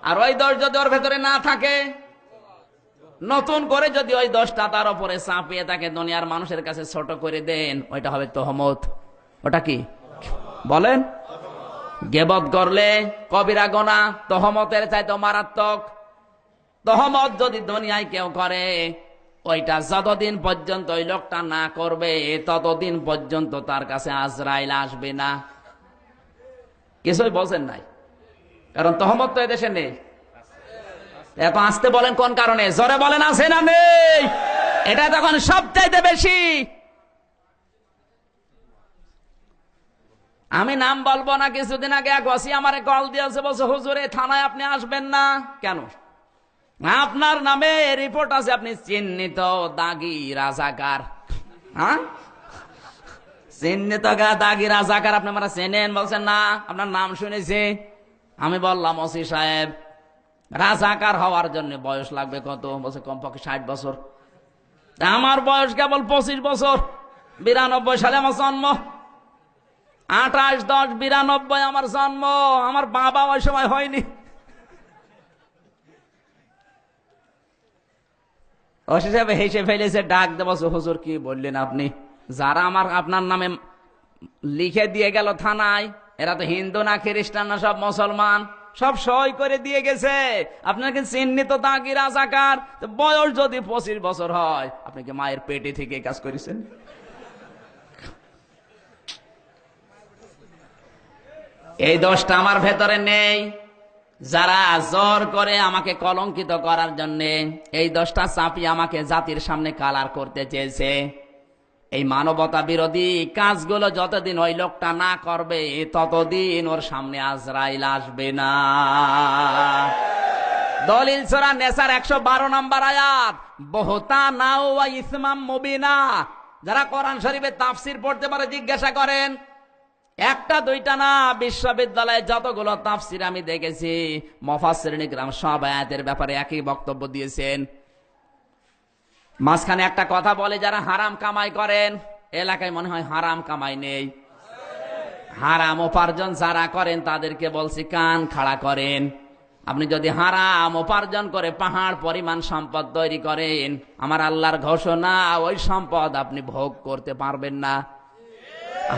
আর ওই দোষ যদি ওর ভেতরে না থাকে, নতুন করে যদি ওই দোষটা তার উপরে চাপিয়ে তাকে দুনিয়ার মানুষের কাছে ছোট করে দেন, ওইটা হবে তহমত। ওটা কি বলেন? গীবত করলে কবিরা গুনাহ, তহমতের চাইতে মারাত্মক। তহমত যদি দুনিয়ায় কেউ করে, ওইটা যতদিন পর্যন্ত ওই লোকটা না করবে ততদিন পর্যন্ত তার কাছে আজরাইল আসবে না। কিছুই বলছেন নাই, কারণ তহমত তো এদেশে নেই। এত আসতে বলেন কোন কারণে? জোরে বলেন, আছে না নেই? এটা তখন সবচাইতে বেশি। আমি নাম বলবো না, কিছুদিন আগে এক ওসি আমারে কল দিয়েছে, বলছে হুজুর এই থানায় আপনি আসবেন না কেন? আপনার নামে রিপোর্ট আছে, আপনি চিহ্নিত দাগি রাজাকার। হ্যাঁ, চিহ্নিত দাগি রাজাকার, আপনি আমরা চেনেন? বলছেন না, আপনার নাম শুনেছি। আমি বললাম ওসি সাহেব, রাজাকার হওয়ার জন্য বয়স লাগবে কত? বলছে কমপক্ষে 60 বছর। আমার বয়স কেবল 25 বছর। 92 সালে আমার জন্ম। 28-10-92 আমার জন্ম। আমার বাবা ওই সময় হয়নি। ওসি সাহেব হেসে ফেলেছে, ডাক দেব, হুজুর কি বললেন আপনি? যারা আপনার নামে লিখে দিয়ে গেল থানায়, এরা তো হিন্দু না খ্রিস্টান না, সব মুসলমান, সব সই করে দিয়ে গেছে। আপনাকে চিহ্নিত দাগি রাজাকার। বয়স যদি 25 বছর হয়, আপনি কি মায়ের পেটে থেকে কাজ করেছেন? এই দোষটা আমার ভেতরে নেই। যারা জোর করে আমাকে কলঙ্কিত করার জন্য এই দোষটা চাপিয়ে আমাকে জাতির সামনে কালার করতে চেয়েছে, এই মানবতা বিরোধী কাজগুলো যতদিন ওই লোকটা না করবে ততদিন ওর সামনে আজরাইল আসবে না। দলিল সূরা নেসার 112 নম্বর আয়াত, বুহতানা ওয়া ইসমাম মুবিনা। যারা কোরআন শরীফের তাফসীর পড়তে পারে জিজ্ঞাসা করেন। একটা দুইটা না, বিশ্ববিদ্যালয়ে যতগুলো তাফসীর আমি দেখেছি, মুফাসসিরিন ইকরাম সব আয়াতের ব্যাপারে একই বক্তব্য দিয়েছেন। মাঝখানে একটা কথা বলে, যারা হারাম কামাই করেন, এলাকায় মনে হয় হারাম কামাই নেই। হারাম উপার্জন যারা করেন তাদেরকে বলছি কান খাড়া করেন। আপনি যদি হারাম উপার্জন করে পাহাড় পরিমাণ সম্পদ তৈরি করেন, আমার আল্লাহর ঘোষণা, ওই সম্পদ আপনি ভোগ করতে পারবেন না।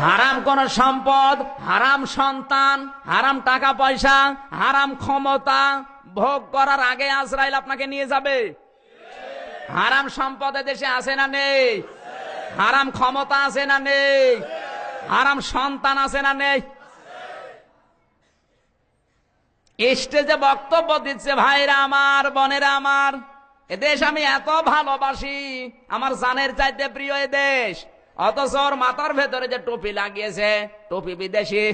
হারাম কোন সম্পদ, হারাম সন্তান, হারাম টাকা পয়সা, হারাম ক্ষমতা ভোগ করার আগে আজরাইল আপনাকে নিয়ে যাবে। হারাম সম্পদ দেশে আছে না নেই? হারাম ক্ষমতা আছে না নেই? হারাম সন্তান আছে না নেই? স্টেজে বক্তব্য দিচ্ছে, ভাইরা আমার, বোনেরা আমার, এদেশ আমি এত ভালোবাসি, আমার জানের চাইতে প্রিয় এদেশ, অথচ ওর মাথার ভেতরে যে টুপি লাগিয়েছে, টুপি বিদেশি।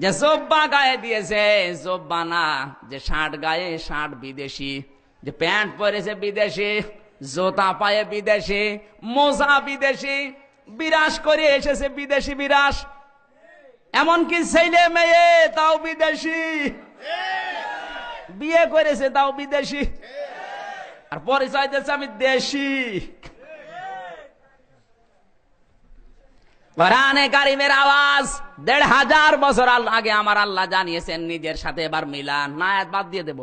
যে জব্বা গায়ে দিয়েছে, জব্বা না, যে শার্ট গায়ে, শার্ট বিদেশি। যে প্যান্ট পরেছে বিদেশি, জুতা পায়ে বিদেশি, মোজা বিদেশি, বিরাস করে এসেছে বিদেশি বিরাস। এমনকি ছেলে মেয়ে তাও বিদেশি, বিয়ে করেছে তাও বিদেশি, আর পরিচয় দিয়েছে আমি দেশি। কোরআনে কারিমের আওয়াজ ১৫০০ বছর আগে আমার আল্লাহ জানিয়েছেন নিজের সাথে। এবার মিলান না, বাদ দিয়ে দেব।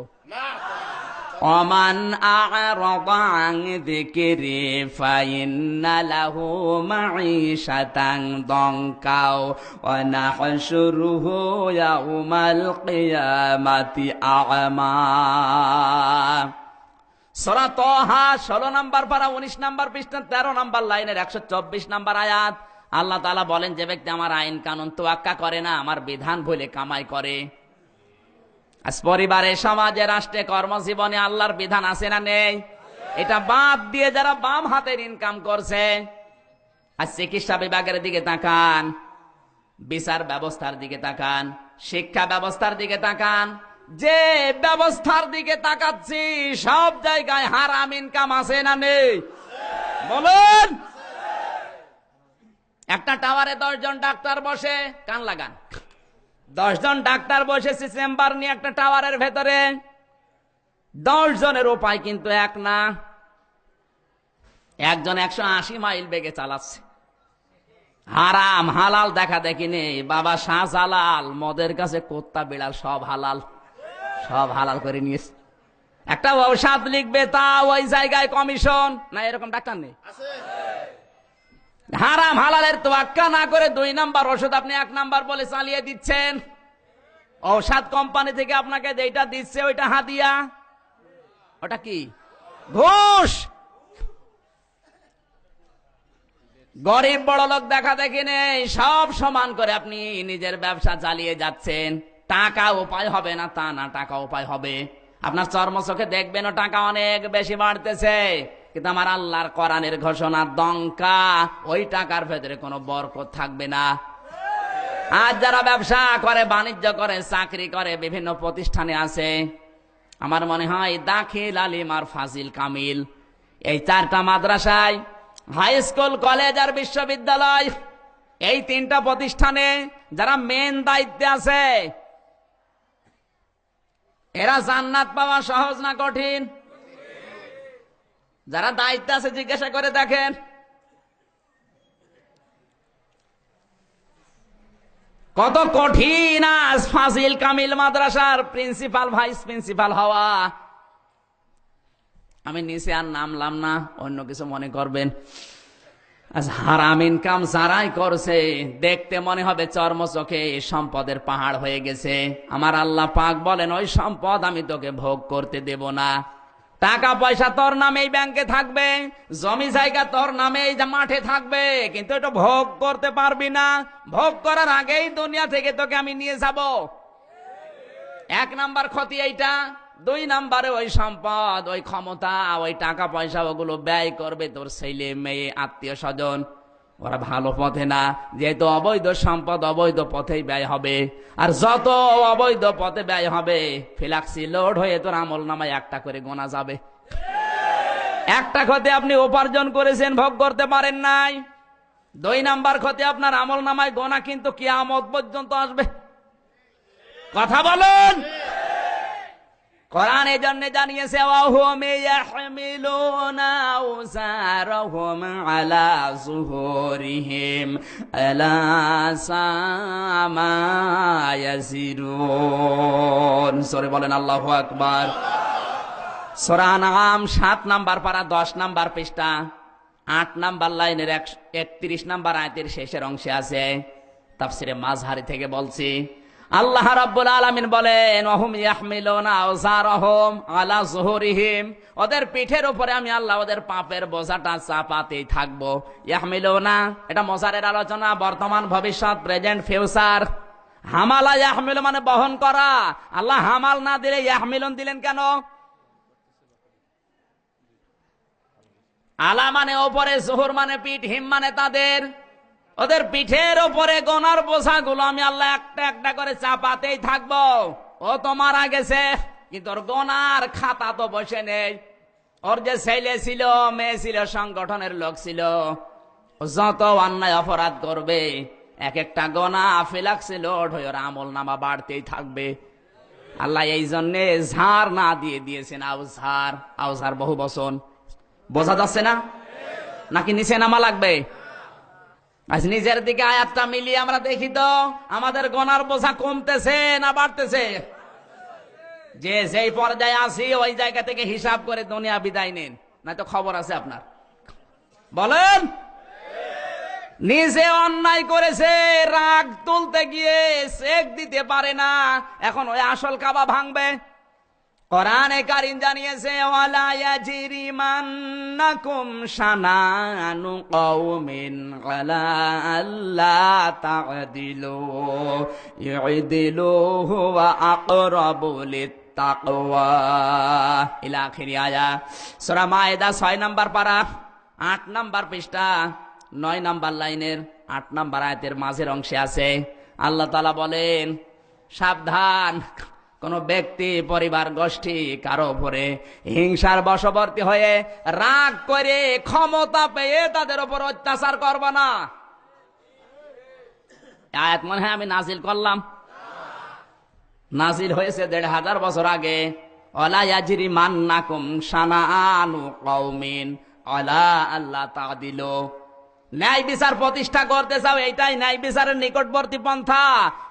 ওমান আ'রাদা আন যিকরি ফাইন্না লাহু মাঈশাতান দানকা ওয়া নাহশুরুহু ইয়াউমাল কিয়ামাতি আ'মা। সূরা তাহা 16 নম্বর পারা 19 নম্বর পৃষ্ঠা 13 নম্বর লাইনের 124 নম্বর আয়াত। আল্লাহ তাআলা বলেন, যে ব্যক্তি আমার আইন কানুন তোয়াক্কা করে না, আমার বিধান ভুলে কামাই করে। আজ পরিবারে, সমাজে, রাষ্ট্রে, কর্মজীবনে আল্লাহর বিধান আছে না নেই? এটা বাদ দিয়ে যারা বাম হাতের ইনকাম করছে, আজ চিকিৎসা বিভাগের দিকে তাকান, বিচার ব্যবস্থার দিকে তাকান, শিক্ষা ব্যবস্থার দিকে তাকান, যে ব্যবস্থার দিকে তাকাচ্ছি সব জায়গায় হারাম ইনকাম আছে না নেই? বলুন। একটা টাওয়ারে 10 জন ডাক্তার বসে, কান লাগান, 10 জন ডাক্তার বসেছে চেম্বার নিয়ে একটা টাওয়ারের ভেতরে। 10 জনের উপায় কিন্তু এক না। একজন 180 মাইল বেগে চালাচ্ছে। হারাম হালাল দেখা দেখি নেই। বাবা শাহজালাল, মদের কাছে কুত্তা বিড়াল সব হালাল। সব হালাল করে নিয়েছে। একটা ঔষধ লিখবে, তা ওই জায়গায় কমিশন না, এরকম ডাক্তার নেই। হারাম হালালের তোয়াক্কা না করে 2 নাম্বার ওষুধ আপনি 1 নাম্বার বলে চালিয়ে দিচ্ছেন। ঔষধ কোম্পানি থেকে আপনাকে যেটা দিচ্ছে ওইটা হাদিয়া, ওটা কি? ঘুষ। গরিব বড় লোক দেখা দেখি নেই, সব সমান করে আপনি নিজের ব্যবসা চালিয়ে যাচ্ছেন। টাকা উপায় হবে না তা না, টাকা উপায় হবে। আপনার চর্মচোখে দেখবেন টাকা অনেক বেশি বাড়তেছে, কিন্তু আমার আল্লাহর কোরআনের ঘোষণা দঙ্কা, ওই টাকার ভেতরে কোনো বরকত থাকবে না। আজ যারা ব্যবসা করে, বাণিজ্য করে, চাকরি করে, বিভিন্ন প্রতিষ্ঠানে আছে, আমার মনে হয় দাখিল, আলিম আর ফাজিল কামিল, এই 4টা মাদ্রাসায়, হাই স্কুল, কলেজ আর বিশ্ববিদ্যালয়, এই 3টা প্রতিষ্ঠানে যারা মেন দায়িত্বে আছে, এরা জান্নাত পাওয়া সহজ না কঠিন? যারা দায়িত্বে আছে জিজ্ঞাসা করে দেখেন। কত কঠিন আজ ফাজিল কামিল মাদ্রাসার প্রিন্সিপাল, ভাইস প্রিন্সিপাল হওয়া। আমি নিচে আর নামলাম না, অন্য কিছু মনে করবেন। আজ হারাম ইনকাম যারাই করছে, দেখতে মনে হবে চর্মচোখে সম্পদের পাহাড় হয়ে গেছে। আমার আল্লাহ পাক বলেন, ওই সম্পদ আমি তোকে ভোগ করতে দেব না। টাকা পয়সা তোর নামেই ব্যাংকে থাকবে, জমি জায়গা তোর নামেই মাঠে থাকবে, কিন্তু এটা ভোগ করতে পারবি না। ভোগ করার আগেই দুনিয়া থেকে তোকে আমি নিয়ে যাব। 1 নাম্বার ক্ষতি এইটা। 2 নাম্বারে ওই সম্পদ, ওই ক্ষমতা, ওই টাকা পয়সা, ওগুলো ব্যয় করবে তোর ছেলে মেয়ে, আত্মীয় স্বজন। ওরা ভালো পথে না, যেহেতু অবৈধ সম্পদ অবৈধ পথেই ব্যয় হবে। আর যত অবৈধ পথে ব্যয় হবে, ফ্ল্যাক্সি লোড হয়ে তোর আমল নামায় 1টা করে গোনা যাবে। 1টা ক্ষতি আপনি উপার্জন করেছেন, ভোগ করতে পারেন নাই। 2 নাম্বার ক্ষতি, আপনার আমল নামায় গোনা কিন্তু কিয়ামত পর্যন্ত আসবে। কথা বলুন। কোরআন এই জন্য জানিয়েছে, ওয়াহুম ইয়াহমিলুনা আওযারাহুম আলা যুহুরিহিম আলা সামা ইয়াসিরুন। সূরা বলেন আল্লাহু আকবার। সূরা আনআম 7 নাম্বার পারা 10 নাম্বার পৃষ্ঠা 8 নাম্বার লাইনের 31 নাম্বার আয়াতের শেষের অংশে আছে। তাফসিরে মাযহারি থেকে বলছি, আল্লাহ রাব্বুল আলামিন বলেন, ওয়াহুম ইয়াহমিলুনা আওযারাহুম আলা যুহুরিহিম, ওদের পিঠের উপরে আমি আল্লাহ ওদের পাপের বোঝাটা চাপাতেই থাকবো। ইয়াহমিলুনা, এটা মোজারের আলোচনা, বর্তমান ভবিষ্যৎ, প্রেজেন্ট ফিউচার। হামালা ইয়াহমিলু মানে বহন করা। আল্লাহ হামাল না দিলে ইয়াহমিলুন দিলেন কেন? আলা মানে ওপরে, জুহুর মানে পিঠ, হিম মানে তাদের। ওদের পিঠের ওপরে গোনার বোঝাগুলো আমি আল্লাহ একটা একটা করে চাপাতেই থাকবো। ও তো মারা গেছে, কিন্তু ওর গোনার খাতা তো বসে নেই। ওর যে ছেলে ছিল, মেয়ে ছিল, সংগঠনের লোক ছিল, যত অন্যায় অপরাধ করবে, এক একটা গোনা ফ্ল্যাক্সি লোড হয়ে ওর আমল নামা বাড়তেই থাকবে। আল্লাহ এই জন্যে ঝাড় না দিয়ে দিয়েছেন আউঝার। আউঝার বহু বচন, বোঝা যাচ্ছে না? নাকি নিচে নামা লাগবে? আজ নিজের দিকে আয়াতটা মিলিয়ে আমরা দেখি তো, আমাদের গোনার বোঝা কমতেছে না বাড়তেছে? যে যেই পর্যায়ে আসি ওই জায়গা থেকে হিসাব করে দুনিয়া বিদায় নিন, না তো খবর আছে আপনার। বলেন। নিজে অন্যায় করেছে, রাগ তুলতে গিয়ে চেক দিতে পারে না, এখন ওই আসল কাবা ভাঙবে। কোরআনে কারীম জানিয়েছে, ওয়ালা ইয়াজরিমান্নাকুম শানানু কওমিন আলা আল্লা তা'দিলু ইউদিলু হুয়া আকরাবু লিত্তাকওয়া ইলা আখির আয়াত। সূরা মায়েদা 6 নাম্বার পারা 8 নাম্বার পৃষ্ঠা 9 নাম্বার লাইনের 8 নাম্বার আয়াতের মাঝের অংশে আছে। আল্লাহ তাআলা বলেন, সাবধান, কোন ব্যক্তি, পরিবার, গোষ্ঠী কারো উপরে হিংসার বশবর্তী হয়ে রাগ করে ক্ষমতা পেয়ে তাদের উপর অত্যাচার করবে না। আয়াত মনে হয় আমি নাজিল করলাম, নাজিল হয়েছে 1500 বছর আগে। ওয়ালা ইয়াজরিমান্নাকুম শানাআনু কওমিন আলা আল্লা তা'দিলু। ন্যায় বিচার প্রতিষ্ঠা করতে চাও, এইটাই ন্যায় বিচারের নিকটবর্তী পন্থা।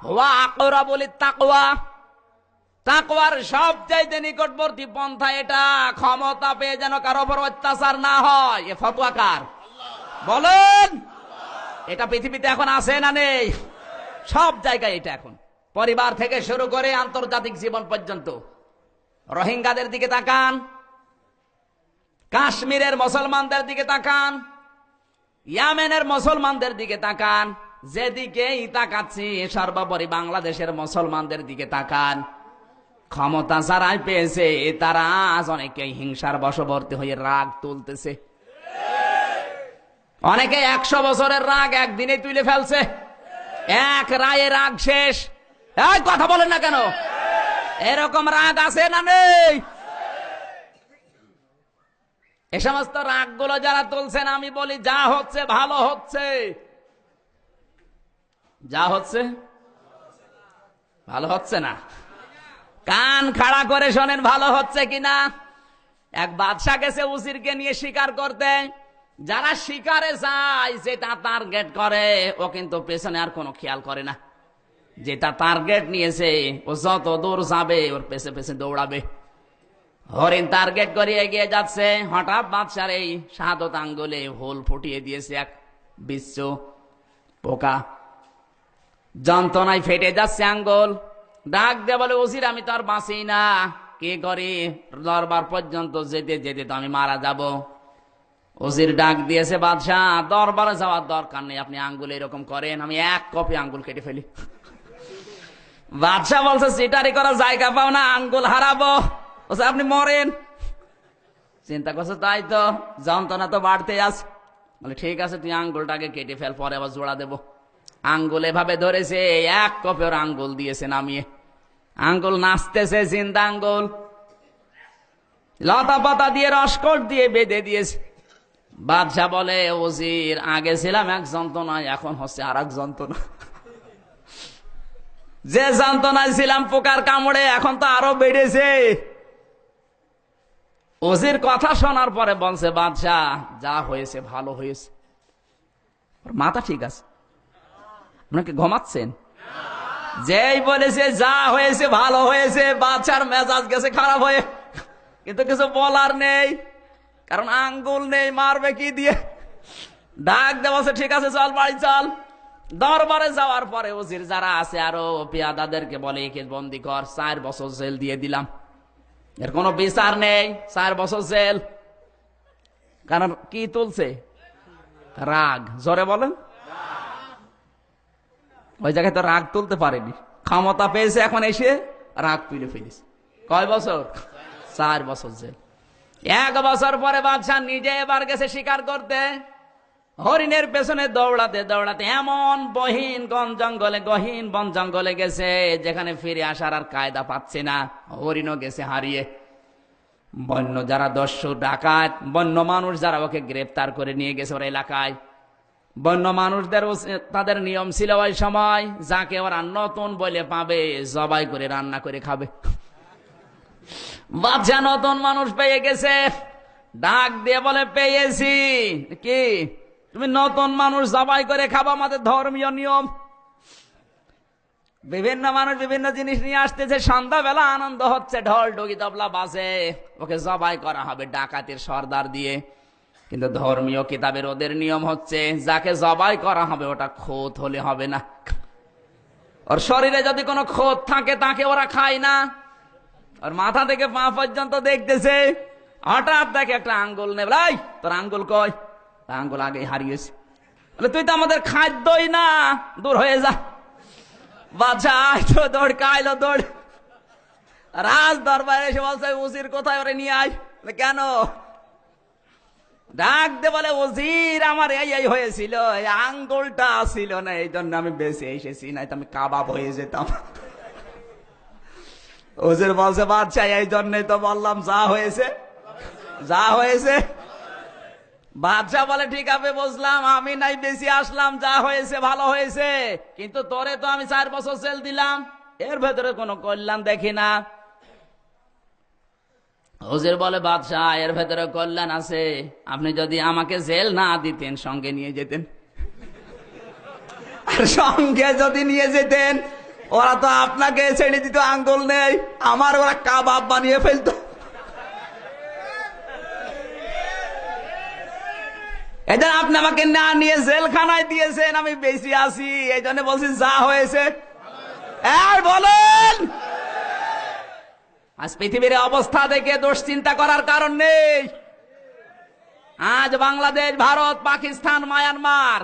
হুয়া আকরাবু লিত্তাকওয়া। তাকওয়ার সবচাইতে নিকটবর্তী পন্থা এটা, ক্ষমতা পেয়ে যেন কারো উপর অত্যাচার না হয়। এ ফতোয়া কার বলেন? এটা পৃথিবীতে এখন আছে না নেই? সব জায়গায় এটা এখন, পরিবার থেকে শুরু করে আন্তর্জাতিক জীবন পর্যন্ত। রোহিঙ্গাদের দিকে তাকান, কাশ্মীরের মুসলমানদের দিকে তাকান, ইয়ামেনের মুসলমানদের দিকে তাকান, যেদিকেই তাকাচ্ছি সর্বোপরি বাংলাদেশের মুসলমানদের দিকে তাকান। ক্ষমতা যারাই পেয়েছে তারা আজ অনেকেই হিংসার বশবর্তী হয়ে রাগ তুলতেছে। অনেকে 100 বছরের রাগ একদিনে তুলে ফেলছে, এক রায়ে রাগ শেষ। এই কথা বলেন না কেন? এরকম রাগ আছে না নেই? এ সমস্ত রাগগুলো যারা তুলছেন, আমি বলি যা হচ্ছে ভালো হচ্ছে। যা হচ্ছে ভালো হচ্ছে না। কান খাড়া করে শোনেন ভালো হচ্ছে কিনা। এক বাদশা গেছে উজিরকে নিয়ে শিকার করতে। যারা শিকারে যায়, যেটা টার্গেট করে, ও কিন্তু পেছনে আর কোনো খেয়াল করে না। যেটা টার্গেট নিয়েছে, ও যত দূর যাবে ওর পেছে পেছে দৌড়াবে। হরিণ টার্গেট করে এগিয়ে যাচ্ছে, হঠাৎ বাদশার এই শাহাদত আঙ্গুলে হোল ফুটিয়ে দিয়েছে এক বিশ্ব পোকা। যন্ত্রণায় ফেটে যাচ্ছে আঙ্গুল। ডাক দিয়ে বলে, উজির আমি তো আর বাঁচি না, কি করি? দরবার পর্যন্ত যেতে যেতে তো আমি মারা যাব। উজির ডাক দিয়েছে, বাদশাহ দরবারে যাওয়ার দরকার নেই, আপনি আঙ্গুল এরকম করেন, আমি এক কপি আঙ্গুল কেটে ফেলি। বাদশাহ বলছে, সিটারি করার জায়গা পাও না, আঙ্গুল হারাবো। আপনি মরেন। চিন্তা করছে, তাই তো, যন্ত্রণা তো বাড়তে আছে। বলে ঠিক আছে, তুই আঙ্গুলটাকে কেটে ফেল, পরে আবার জোড়া দেবো। আঙ্গুল এভাবে ধরেছে, এক কপে ওর আঙ্গুল দিয়েছে নামিয়ে। আঙ্গুল নাচতেছে, জিন্দা আঙ্গুল। লতা পাতা দিয়ে রসকট দিয়ে বেঁধে দিয়েছে। বাদশাহ বলে, ওজির আগে ছিলাম এক যন্ত্রণায়, এখন হচ্ছে আর এক যন্ত্রণা। যে যন্ত্রণায় ছিলাম পোকার কামড়ে, এখন তো আরো বেড়েছে। ওজির কথা শোনার পরে বলছে, বাদশাহ যা হয়েছে ভালো হয়েছে। মাথা ঠিক আছে? আপনাকে ঘুমাচ্ছেন? যেই বলেছে যা হয়েছে ভালো হয়েছে, বাদশার মেজাজ গেছে খারাপ হয়ে, কিন্তু কিছু বলার নেই, কারণ আঙ্গুল নেই, মারবে কি দিয়ে? ডাক দেওয়া, ঠিক আছে চল বাড়ি চল। দরবারে যাওয়ার পরে ওজির যারা আছে আরো পেয়াদাদেরকে বলে, একে বন্দি কর, 4 বছর জেল দিয়ে দিলাম, এর কোনো বিচার নেই, 4 বছর জেল। কারণ কি তুলছে? রাগ। জোরে বলেন। ওই জায়গায় তো রাগ তুলতে পারেনি, ক্ষমতা পেয়েছে, এখন এসে রাগ তুলে ফেলিস। কয় বছর? 4 বছর জেল। 1 বছর পরে বাদশাহ নিজে এবার গেছে শিকার করতে। হরিণের পেছনে দৌড়াতে দৌড়াতে এমন গহীন বন জঙ্গলে গেছে, যেখানে ফিরে আসার আর কায়দা পাচ্ছে না। হরিণও গেছে হারিয়ে। বন্য যারা দস্যু ডাকাত, বন্য মানুষ যারা ওকে গ্রেফতার করে নিয়ে গেছে ওর এলাকায়, বন্য মানুষদের তাদের নিয়ম ছিল ওই সময়, যাকে ওরা নতুন বলে পাবে জবাই করে রান্না করে খাবে। বাদশা নতুন মানুষ পেয়ে গেছে, ডাক দিয়ে বলে, পেয়েছি। কি? তুমি নতুন মানুষ জবাই করে খাবো, আমাদের ধর্মীয় নিয়ম। বিভিন্ন মানুষ বিভিন্ন জিনিস নিয়ে আসতেছে, সন্ধ্যাবেলা আনন্দ হচ্ছে, ঢোল ঢুকি তবলা বাজে, ওকে জবাই করা হবে ডাকাতের সর্দার দিয়ে। কিন্তু ধর্মীয় কিতাবের ওদের নিয়ম হচ্ছে, যাকে জবাই করা হবে ওটা খোদ হলে হবে না। ওর শরীরে যদি কোনো খোদ থাকে তাকে ওরা খায় না। ওর মাথা থেকে পা পর্যন্ত দেখতেছে, হঠাৎ দেখে একটা আঙ্গুল নেই। ভাই তোর আঙ্গুল কই? আঙ্গুল আগে হারিয়েছে। বলে, তুই তো আমাদের খাদ্যই না, দূর হয়ে যা। বাদশা তো দৌড় কাইলো, দৌড় রাজ দরবারে এসে বলছে, উজির কোথায়? ওরে নিয়ে আয়। কেন? ডাক দে বলে, উজির আমার এই হয়েছিল, এই আঙ্গুলটা ছিল না, এই জন্য আমি বেঁচে এসেছি, নাই তো আমি কাবাব হয়ে যেতাম। উজির বলছে, বাদশা এই জন্যই তো বললাম যা হয়েছে যা হয়েছে। বাদশা বলে, ঠিক আছে বুঝলাম, আমি নাই বেশি আসলাম, যা হয়েছে ভালো হয়েছে, কিন্তু তোরে তো আমি 4 বছর জেল দিলাম, এর ভেতরে কোনো কল্যাণ দেখি না। হুজুর বলে, বাদশাহ এর ভেতরে কল্যাণ আছে, আপনি যদি আমাকে জেল না দিতেন সঙ্গে নিয়ে যেতেন, আর সঙ্গে যদি নিয়ে যেতেন ওরা তো আপনাকে ছেড়ে দিত, আঙ্গুল নেই, আমার ওরা কাবাব বানিয়ে ফেলতো। এই জন্য আপনি আমাকে না নিয়ে জেলখানায় দিয়েছেন, আমি বেশি আছি, এই জন্য বলছি যা হয়েছে। আর বলেন, আজ পৃথিবীর অবস্থা দেখে দুশ্চিন্তা করার কারণ নেই। আজ বাংলাদেশ, ভারত, পাকিস্তান, মায়ানমার,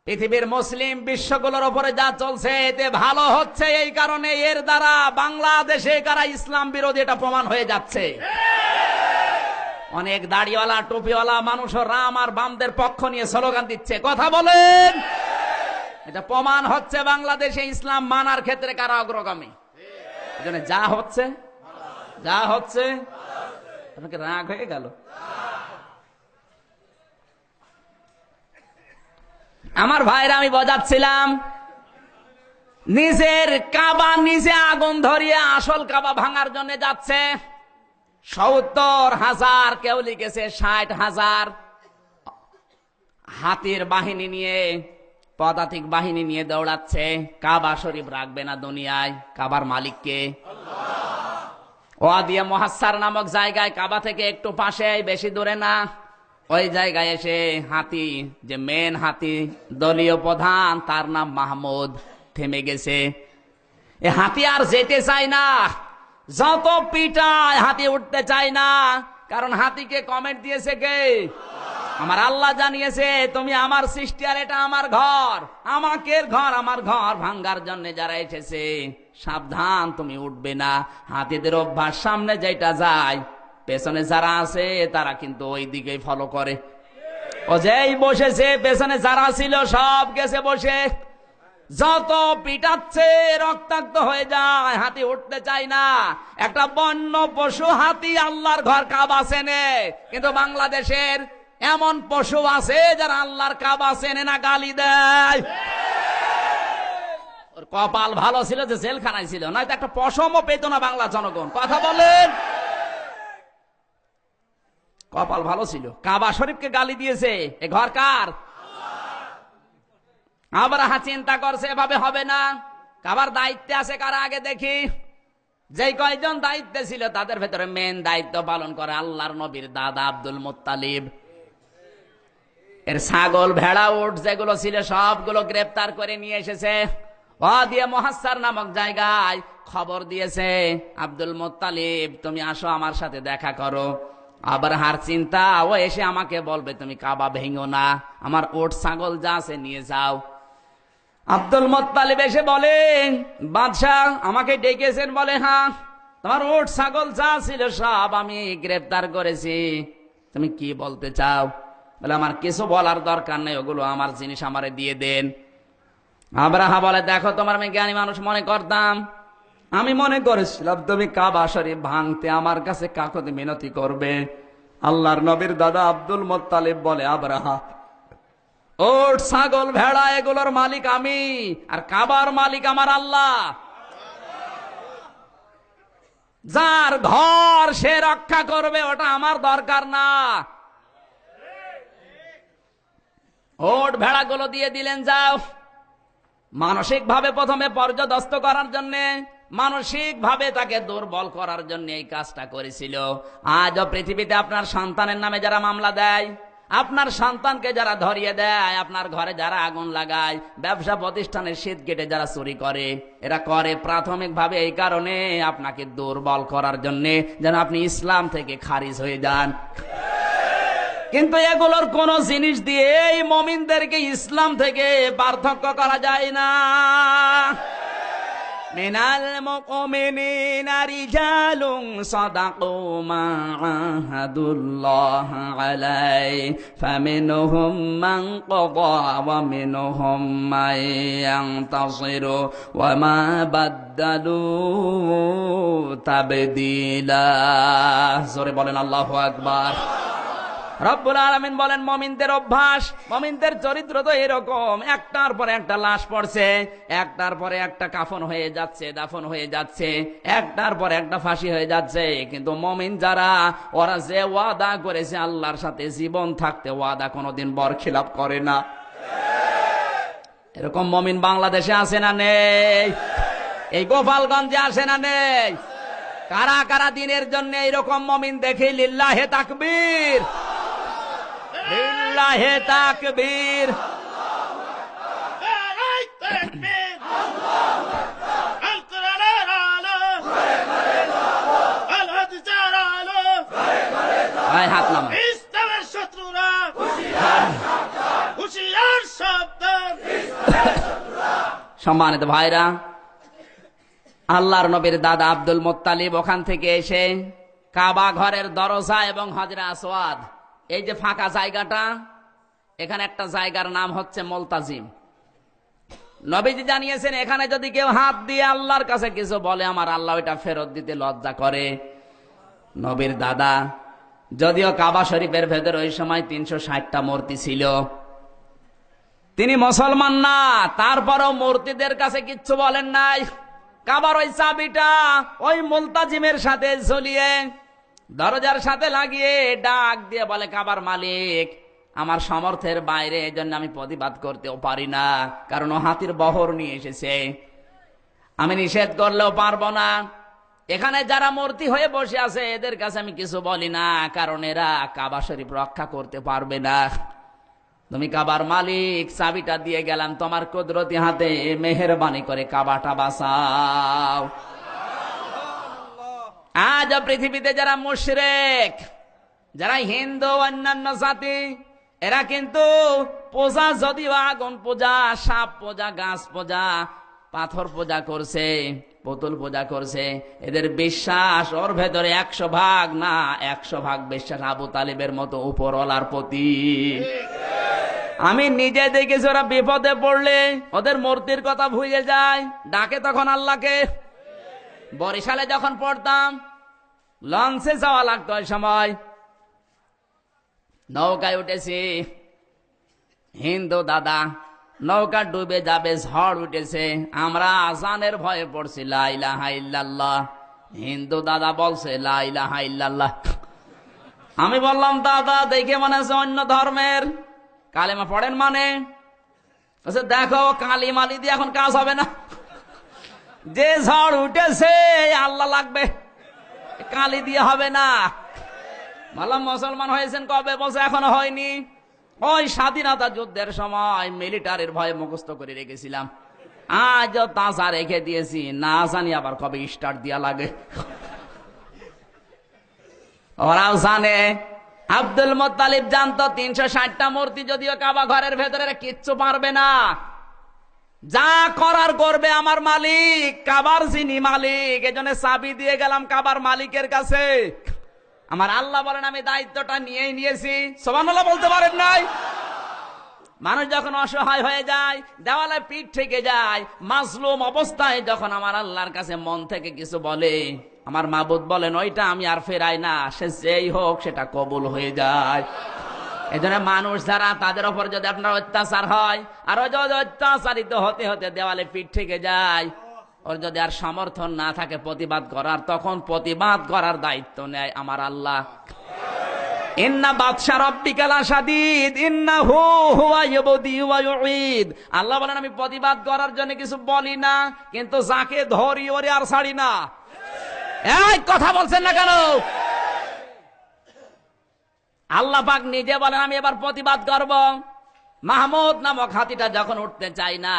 পৃথিবীর মুসলিম বিশ্বগুলোর উপরে যা চলছে এতে ভালো হচ্ছে, এই কারণে এর দ্বারা বাংলাদেশে কারা ইসলাম বিরোধী এটা প্রমাণ হয়ে যাচ্ছে। অনেক দাড়িওয়ালা টুপিওয়ালা মানুষও রাম আর বামদের পক্ষ নিয়ে স্লোগান দিচ্ছে, কথা বলেন। এটা প্রমাণ হচ্ছে বাংলাদেশে ইসলাম মানার ক্ষেত্রে কারা অগ্রগামী। এজন্য যা হচ্ছে আপনাকে রাগ হয়ে গেল। আমার ভাইরা, আমি বোঝাচ্ছিলাম, নিজের কাবা নিজে আগুন ধরিয়ে আসল কাবা ভাঙার জন্য যাচ্ছে। 70,000, কেউ লিখেছে 60,000 হাতির বাহিনী নিয়ে, পদাতিক বাহিনী নিয়ে দৌড়াচ্ছে। কাবা শরীফ রাখবে না দুনিয়ায়, কাবার মালিককে। ওয়াদিয়া মুহাসসার নামক জায়গায়, কাবা থেকে একটু পাশে, বেশি দূরে না, ওই জায়গায় এসে হাতি, যে মেন হাতি, দলীয় প্রধান, তার নাম মাহমুদ, থেমে গেছে। এ হাতি আর যেতে চায় না, যত পিটায় হাতি উঠতে চায় না। কারণ হাতিকে কমেন্ট দিয়েছে কে? আমার আল্লাহ জানিয়েছে, তুমি আমার সৃষ্টি আর এটা আমার ঘর, আমাকে ঘর, আমার ঘর ভাঙ্গার জন্য যারা এসেছে সাবধান, তুমি উঠবে না। হাতিদের অভ্যাস, সামনে যেটা যায় পেছনে যারা আছে তারা কিন্তু ওই দিকেই ফলো করে। ও যেই বসেছে, পেছনে যারা ছিল সব গেছে বসে। যত পিটাচ্ছে রক্তাক্ত হয়ে যায়, হাতি উঠতে চায় না। একটা বন্য পশু হাতি আল্লাহর ঘর কাবা চেনে, কিন্তু বাংলাদেশের এমন পশু আছে যারা আল্লাহর কাবা চেনে না, গালি দেয়। ওর কপাল ভালো ছিল যে জেলখানায় ছিল, নয়তো একটা পশমও পেত না বাংলা জনগণ, কথা বলেন। কপাল ভালো ছিল, কাবা শরীফকে গালি দিয়েছে। এ ঘর কার? আবরাহা চিন্তা করছে এভাবে হবে না, কাবার দায়িত্বে আছে কারা আগে দেখি। যেই কয়জন দায়িত্বে ছিল তাদের ভেতরে মেন দায়িত্ব পালন করে আল্লাহর নবীর দাদা আব্দুল মুত্তালিব। এর ছাগল, ভেড়া, উট যেগুলো ছিল সবগুলো গ্রেফতার করে নিয়ে এসেছে। ওয়াদিয়া মুহাসসার নামক জায়গায় খবর দিয়েছে, আব্দুল মুত্তালিব তুমি আসো, আমার সাথে দেখা করো। আবার হার চিন্তা, ও এসে আমাকে বলবে তুমি কাবা ভেঙো না, আমার উট ছাগল যা আছে নিয়ে যাও। আব্দুল মুত্তালিব এসে বলে, বাদশাহ আমাকে ডেকেছেন? বলে হ্যাঁ, তোমার উট ছাগল যা ছিল সব আমি গ্রেফতার করেছি, তুমি কি বলতে চাও? বলে আমার কিছু বলার দরকার নেই, ওগুলো আমার জিনিস, আমারে দিয়ে দেন। আবরাহা বলে, দেখো তোমার আমি জ্ঞানী মানুষ মনে করতাম, আমি মনে করেছিলাম তুমি কাবা শরীফ ভাঙতে আমার কাছে কাকুতি মিনতি করবে। আল্লাহর নবীর দাদা আব্দুল মুত্তালিব বলে, আবরাহা ওট ছাগল ভেড়া এগুলোর মালিক আমি, আর কাবার মালিক আমার আল্লাহ। যার ঘর সে রক্ষা করবে, ওটা আমার দরকার না। ওট ভেড়াগুলো দিয়ে দিলেন, যাও। মানসিক ভাবে প্রথমে পর্যদস্ত করার জন্য, মানসিক ভাবে তাকে দুর্বল করার জন্য এই কাজটা করেছিল। আজও পৃথিবীতে আপনার সন্তানের নামে যারা মামলা দেয়, আপনার সন্তানকে যারা ধরিয়ে দেয়, আপনার ঘরে যারা আগুন লাগায়, ব্যবসা প্রতিষ্ঠানের শীত গেটে যারা চুরি করে, এরা করে প্রাথমিক ভাবে এই কারণে আপনাকে দুর্বল করার জন্য, যেন আপনি ইসলাম থেকে খারিজ হয়ে যান। কিন্তু এগুলোর কোন জিনিস দিয়ে এই মুমিনদেরকে ইসলাম থেকে পার্থক্য করা যায় না। মিনাল মুমিনিনা রিজালুন সাদাকু মা আহাদুল্লাহ আলাইহি ফামিনহুম মান ক্বাদা ওয়া মিনহুম মান ইয়ানতাসিরু ওয়া মা বাদদালু তাবদীলা। জোরে বলেন আল্লাহু আকবার। রব্বুল আলামিন বলেন, মুমিনদের অভ্যাস, মুমিনদের চরিত্র তো এরকম, একটার পরে একটা লাশ পড়ছে, একটার পরে একটা কাফন হয়ে যাচ্ছে, দাফন হয়ে যাচ্ছে, একটার পরে একটা ফাঁসি হয়ে যাচ্ছে। কিন্তু মুমিন যারা, ওরা যে ওয়াদা করেছে আল্লাহর সাথে জীবন থাকতে, ওয়াদা কোনোদিন বরখিলাপ করে না। এরকম মমিন বাংলাদেশে আছে না নেই? এই গোপালগঞ্জে আসে না নেই? কারা কারা দিনের জন্য এইরকম মমিন দেখে লিল্লাহে তাকবীর, লিল্লাহে তাকবীর। হাত নামা। সম্মানিত ভাইরা, আল্লাহর নবীর দাদা আব্দুল মুত্তালিব ওখান থেকে এসে কাবা ঘরের দরজা এবং হজরে আসওয়াদ, এই যে ফাঁকা জায়গাটা, এখানে একটা জায়গার নাম হচ্ছে মুলতাজিম। নবীজি জানিয়েছেন এখানে যদি কেউ হাত দিয়ে আল্লাহর কাছে কিছু বলে, আমার আল্লাহ ওইটা ফেরত দিতে লজ্জা করে। নবীর দাদা, যদিও কাবা শরীফের ভেতর ওই সময় 360টা মূর্তি ছিল, তিনি মুসলমান না, তারপরও মূর্তিদের কাছে কিচ্ছু বলেন নাই। কাবার ওই চাবিটা ওই মুলতাজিমের সাথে ঝুলিয়ে দরজার সাথে লাগিয়ে ডাক দিয়ে বলে, কাবার মালিক, আমার সামর্থ্যের বাইরে, এই জন্য আমি প্রতিবাদ করতেও পারি না, কারণ ও হাতির বহর নিয়ে এসেছে, আমি নিষেধ করলেও পারবো না। এখানে যারা মূর্তি হয়ে বসে আছে এদের কাছে আমি কিছু বলি না, কারণ এরা কাবা শরীফ রক্ষা করতে পারবে না। তুমি কাবার মালিক, চাবিটা দিয়ে গেলাম তোমার কুদরতি হাতে, মেহেরবানি করে কাবাটা বাঁচাও। আজ পৃথিবীতে যারা মুশরিক, যারা হিন্দু, অন্যান্য জাতি, এরা কিন্তু পূজা, যদিও আগুন পূজা, সাপ পূজা, গাছ পূজা, পাথর পূজা করছে, পুতুল পূজা করছে, এদের বিশ্বাস ওর ভেতরে 100 ভাগ না 100 ভাগ বিশ্বাস আবু তালিবের মতো উপরওয়ালার প্রতি। আমি নিজে দেখেছি ওরা বিপদে পড়লে ওদের মূর্তির কথা ভুলে যায়, ডাকে তখন আল্লাহকে। বরিশালে যখন পড়তাম, লঞ্চে যাওয়া লাগতো, ওই সময় নৌকায় উঠেছি, হিন্দু দাদা, নৌকা ডুবে যাবে, ঝড় উঠেছে, আমরা আজানের ভয়ে পড়ছি লা ইলাহা ইল্লাল্লাহ, হিন্দু দাদা বলছে লা ইলাহা ইল্লাল্লাহ। আমি বললাম, দাদা দেখে মনে হচ্ছে অন্য ধর্মের, কালেমা পড়েন মানে? দেখো কালি মালি দিয়ে এখন কাজ হবে না, যে ঝড় উঠেছে আল্লাহ লাগবে, কালি দিয়ে হবে না। বললাম, মুসলমান হয়েছেন কবে? বলছে এখনো হয়নি। ওই স্বাধীনতা যুদ্ধের সময় মিলিটারির ভয়ে মুখস্থ করে রেখেছিলাম, আজও তাজা রেখে দিয়েছি, না জানি আবার কবে স্টার্ট দিয়া লাগে। ওরাও জানে, আব্দুল মুত্তালিব জানতো 360টা মূর্তি যদিও কাবা ঘরের ভেতরে, কিচ্ছু পারবে না, যা করার করবে আমার মালিক, কাবার যিনি মালিক। এজন্য চাবি দিয়ে গেলাম কাবার মালিকের কাছে। আমার আল্লাহ বলেন, আমি দায়িত্বটা নিয়েই নিয়েছি। সুবহানাল্লাহ বলতে পারেন নাই? মানুষ যখন অসহায় হয়ে যায়, দেওয়ালে পিঠ থেকে যায়, মাজলুম অবস্থায় যখন আমার আল্লাহর কাছে মন থেকে কিছু বলে, আমার মাবুদ বলেন ওইটা আমি আর ফেরাই না, সে যেই হোক সেটা কবুল হয়ে যায়। এই জন্য মানুষ যারা, তাদের ওপর যদি আপনার অত্যাচার হয়, আর ওই যদি অত্যাচারিত হতে হতে দেওয়ালে পিঠ থেকে যায়, ওর যদি আর সমর্থন না থাকে প্রতিবাদ করার, তখন প্রতিবাদ করার দায়িত্ব নেয় আমার আল্লাহ। ইন্না বাতশা রাব্বিকা লাশাদীদ ইন্নাহু হুয়া ইউবদি ওয়া ইউঈদ। আল্লাহ বলেন, আমি প্রতিবাদ করার জন্য কিছু বলি না, কিন্তু যাকে ধরি ওরে আর ছাড়ি না। এই কথা বলছেন না কেন? আল্লাহ পাক নিজে বলেন, আমি এবার প্রতিবাদ করব। মাহমুদ নামক হাতিটা যখন উঠতে চাই না,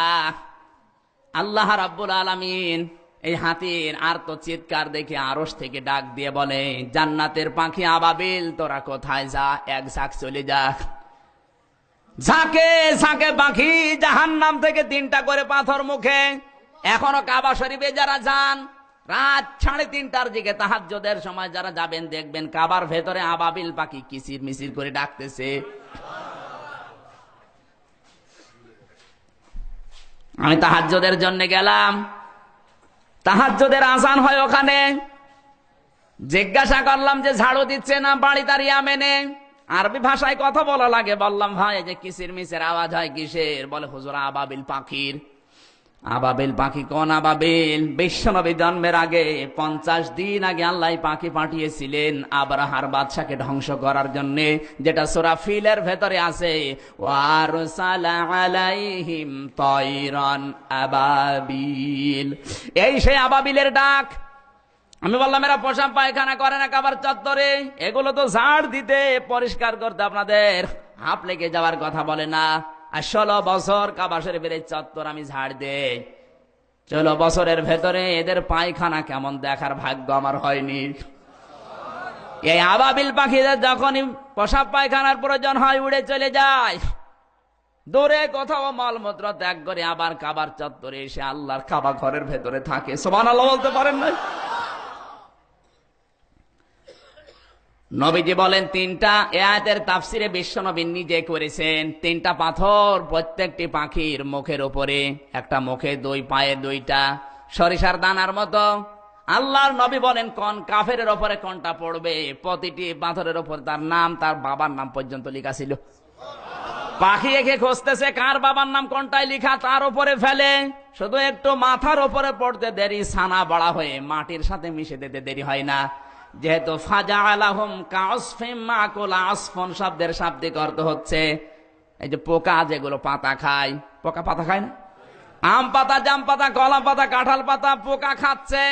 আল্লাহ রাব্বুল আলামিন এই হাতির আর তো চিৎকার দেখে আরশ থেকে ডাক দিয়ে বলে, জান্নাতের পাখি আবাবিল, তোরা কোথায় যা, এক ঝাঁক চলে যা। ঝাঁকে ঝাঁকে পাখি জাহান্নাম থেকে 3টা করে পাথর মুখে। এখনো কাবা শরীফে যারা যান, রাত 3:30টার দিকে তাহাজ্জুদের সময় যারা যাবেন, দেখবেন কাবার ভেতরে আবাবিল পাখি কিচির মিচির করে ডাকতেছে। আমি তাহাজ্জুদের জন্য গেলাম, তাহাজ্জুদের আজান হয় ওখানে। জিজ্ঞাসা করলাম যে ঝাড়ু দিচ্ছে না বাড়ি তার ইয়ামেনে, আরবি ভাষায় কথা বলা লাগে। বললাম, ভাই যে কিসির মিসের আওয়াজ হয় কিসের? বলে হুজুর আবাবিল পাখির। আবাবিল পাখি কোন আবাবিল? বিশ্বনবী জন্মের আগে 50 দিন আগে আল্লাহ পাখি পাঠিয়েছিলেন আবরাহার বাদশাকে ধ্বংস করার জন্য, যেটা সূরা ফিলের ভেতরে আছে, ওয়ারসালা আলাইহিম তায়রান আবাবিল। এই সেই আবাবিলের ডাক। আমি বললাম এরা পোশাক পায়খানা করে না কাবার চত্বরে, এগুলো তো ঝাড় দিতে পরিষ্কার করতে আপনাদের হাঁপ লেগে যাওয়ার কথা বলে না। আর 16 বছর কাবা শরীফের চত্বর আমি ঝাড় দেই, 16 বছরের ভেতরে এদের পায়খানা কেমন দেখার ভাগ্য আমার হয়নি। এই আবাবিল পাখিদের যখনই পোশাক পায়খানার প্রয়োজন হয় উড়ে চলে যায়, দূরে কোথাও মলমূত্র ত্যাগ করে আবার কাবার চত্বরে এসে আল্লাহর কাবা ঘরের ভেতরে থাকে। সুবহানাল্লাহ বলতে পারেন না? নবীজি বলেন 3টা আয়াতের তাফসিরে বিশ্বনবী নিজে করেছেন। 3টা পাথর প্রত্যেকটি পাখির মুখের উপরে, একটা মুখে 2 পায়ে 2টা, সরিষার দানার মতো। আল্লাহর নবী বলেন কোন কাফেরের উপরে কোনটা পড়বে, প্রতিটি পাথরের উপর তার নাম, তার বাবার নাম পর্যন্ত লেখা ছিল। পাখি একে খুঁজতেছে কার বাবার নাম কোনটায় লেখা, তার উপরে ফেলে। শুধু একটু মাথার উপরে পড়তে দেরি, ছানা বড়া হয়ে মাটির সাথে মিশে দিতে দেরি হয় না। যেহেতু ফাজাআলাহুম কাসফিম মাকুল, আসফন শব্দের শাব্দিক অর্থ হচ্ছে এই যে পোকা যেগুলো পাতা খায়, পোকা পাতা খায় না? আম পাতা, জাম পাতা, কলা পাতা, কাঁঠাল পাতা পোকা খাচ্ছে,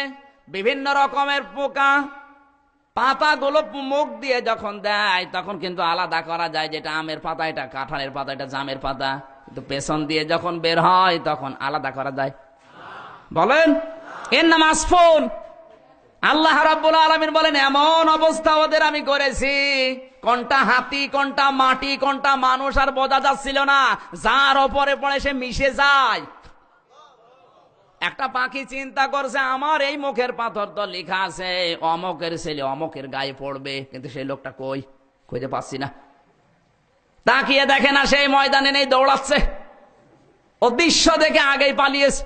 বিভিন্ন রকমের পোকা। পাতাগুলো মুখ দিয়ে যখন দেয় তখন কিন্তু আলাদা করা যায়, যেটা আমের পাতা, এটা কাঁঠালের পাতা, এটা জামের পাতা। কিন্তু পেছন দিয়ে যখন বের হয় তখন আলাদা করা যায়? বলেন, এর নাম আসফন। আল্লাহ রাব্বুল আলামিন বলেন এমন অবস্থা ওদের আমি করেছি, কোনটা হাতি, কোনটা মাটি, কোনটা মানুষ আর বোঝা যাচ্ছিল না। যার ওপরে পড়ে সে মিশে যায়। একটা পাখি চিন্তা করছে আমার এই মুখের পাথর তো লেখা আছে অমকের ছেলে অমকের গায়ে পড়বে, কিন্তু সেই লোকটা কই, খুঁজে পাচ্ছি না। তাকিয়ে দেখে না সেই ময়দানে নেই, দৌড়াচ্ছে। ও দৃশ্য দেখে আগেই পালিয়েছে।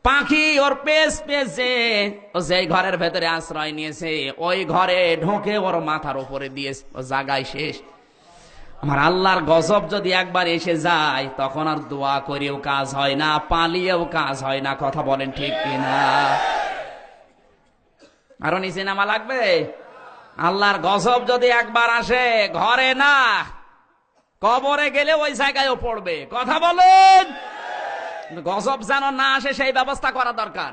পাখি ওর পেস পেছে, ও যেই ঘরের ভেতরে আশ্রয় নিয়েছে ওই ঘরে ঢোকে ওর মাথার উপরে দিয়েছে, ও জায়গায় শেষ। আমার আল্লাহর গজব যদি একবার এসে যায় তখন আর দোয়া করেও কাজ হয় না, পালিয়েও কাজ হয় না। কথা বলেন ঠিক কিনা? আরো নিচে নামা লাগবে? আল্লাহর গজব যদি একবার আসে ঘরে না, কবরে গেলে ওই জায়গায়ও পড়বে। কথা বলেন, গজব যেন না আসে সেই ব্যবস্থা করা দরকার।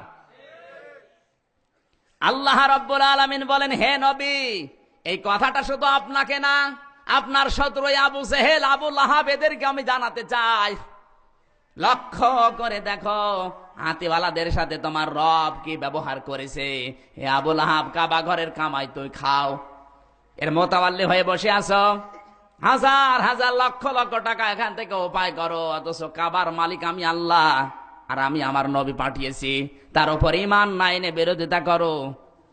আল্লাহ রাব্বুল আলামিন বলেন হে নবী, এই কথাটা শুধু আপনাকে না, আপনার শত্রু আবু জেহেল, আবু লাহাব এদেরকে আমি জানাতে চাই। লক্ষ্য করে দেখো হাতিওয়ালাদের সাথে তোমার রব কি ব্যবহার করেছে। হে আবু লাহাব, কাবা ঘরের কামাই তুই খাও, এর মোতাওয়াল্লি হয়ে বসে আছো, হাজার হাজার লক্ষ লক্ষ টাকা এখান থেকে উপায় করো, অথচ কাবার মালিক আমি আল্লাহ, আর আমি আমার নবী পাঠিয়েছি, তার উপর ঈমান না এনে বিরোধিতা করো।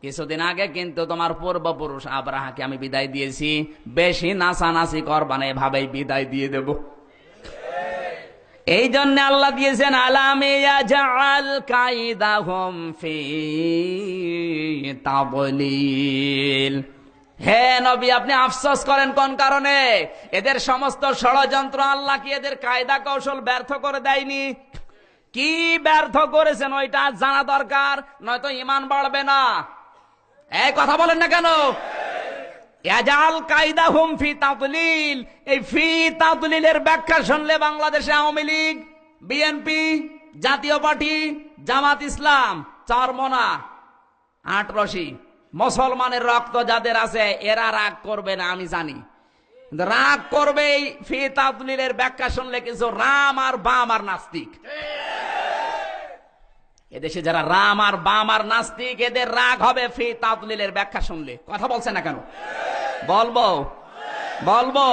কিছুদিন আগে কিন্তু তোমার পূর্বপুরুষ আব্রাহাকে আমি বিদায় দিয়েছি, বেশি নাচানাচি করবা না, এভাবেই বিদায় দিয়ে দেব। এই জন্য আল্লাহ দিয়েছেন আলাম ইয়াজআল কাইদাহুম ফি তাদলিল। হে নবী, আপনি আফসোস করেন কোন কারণে? এদের সমস্ত ষড়যন্ত্র আল্লাহ কি এদের কায়দা কৌশল ব্যর্থ করে দেয়নি? কি ব্যর্থ করেছেন ওইটা জানা দরকার, নয়তো ঈমান বাড়বে না। এই কথা বলেন না কেন? ইয়াজআল কাইদাহুম ফি তাদলিল, এই ফি তাদলিলের ব্যাখ্যা শুনলে বাংলাদেশে আওয়ামী লীগ, বিএনপি, জাতীয় পার্টি, জামাত ইসলাম, চরমোনা, আটরশি, মুসলমানের রক্ত যাদের আছে এরা রাগ করবে না আমি জানি, রাগ করবে এই ফি তাদলিলের ব্যাখ্যা শুনলে কিছু রাম আর বাম আর নাস্তিক। এদেশে যারা রাম আর বাম আর নাস্তিক এদের রাগ হবে ফি তাদলিলের ব্যাখ্যা শুনলে। কথা বলছে না কেন? বলবো বলবো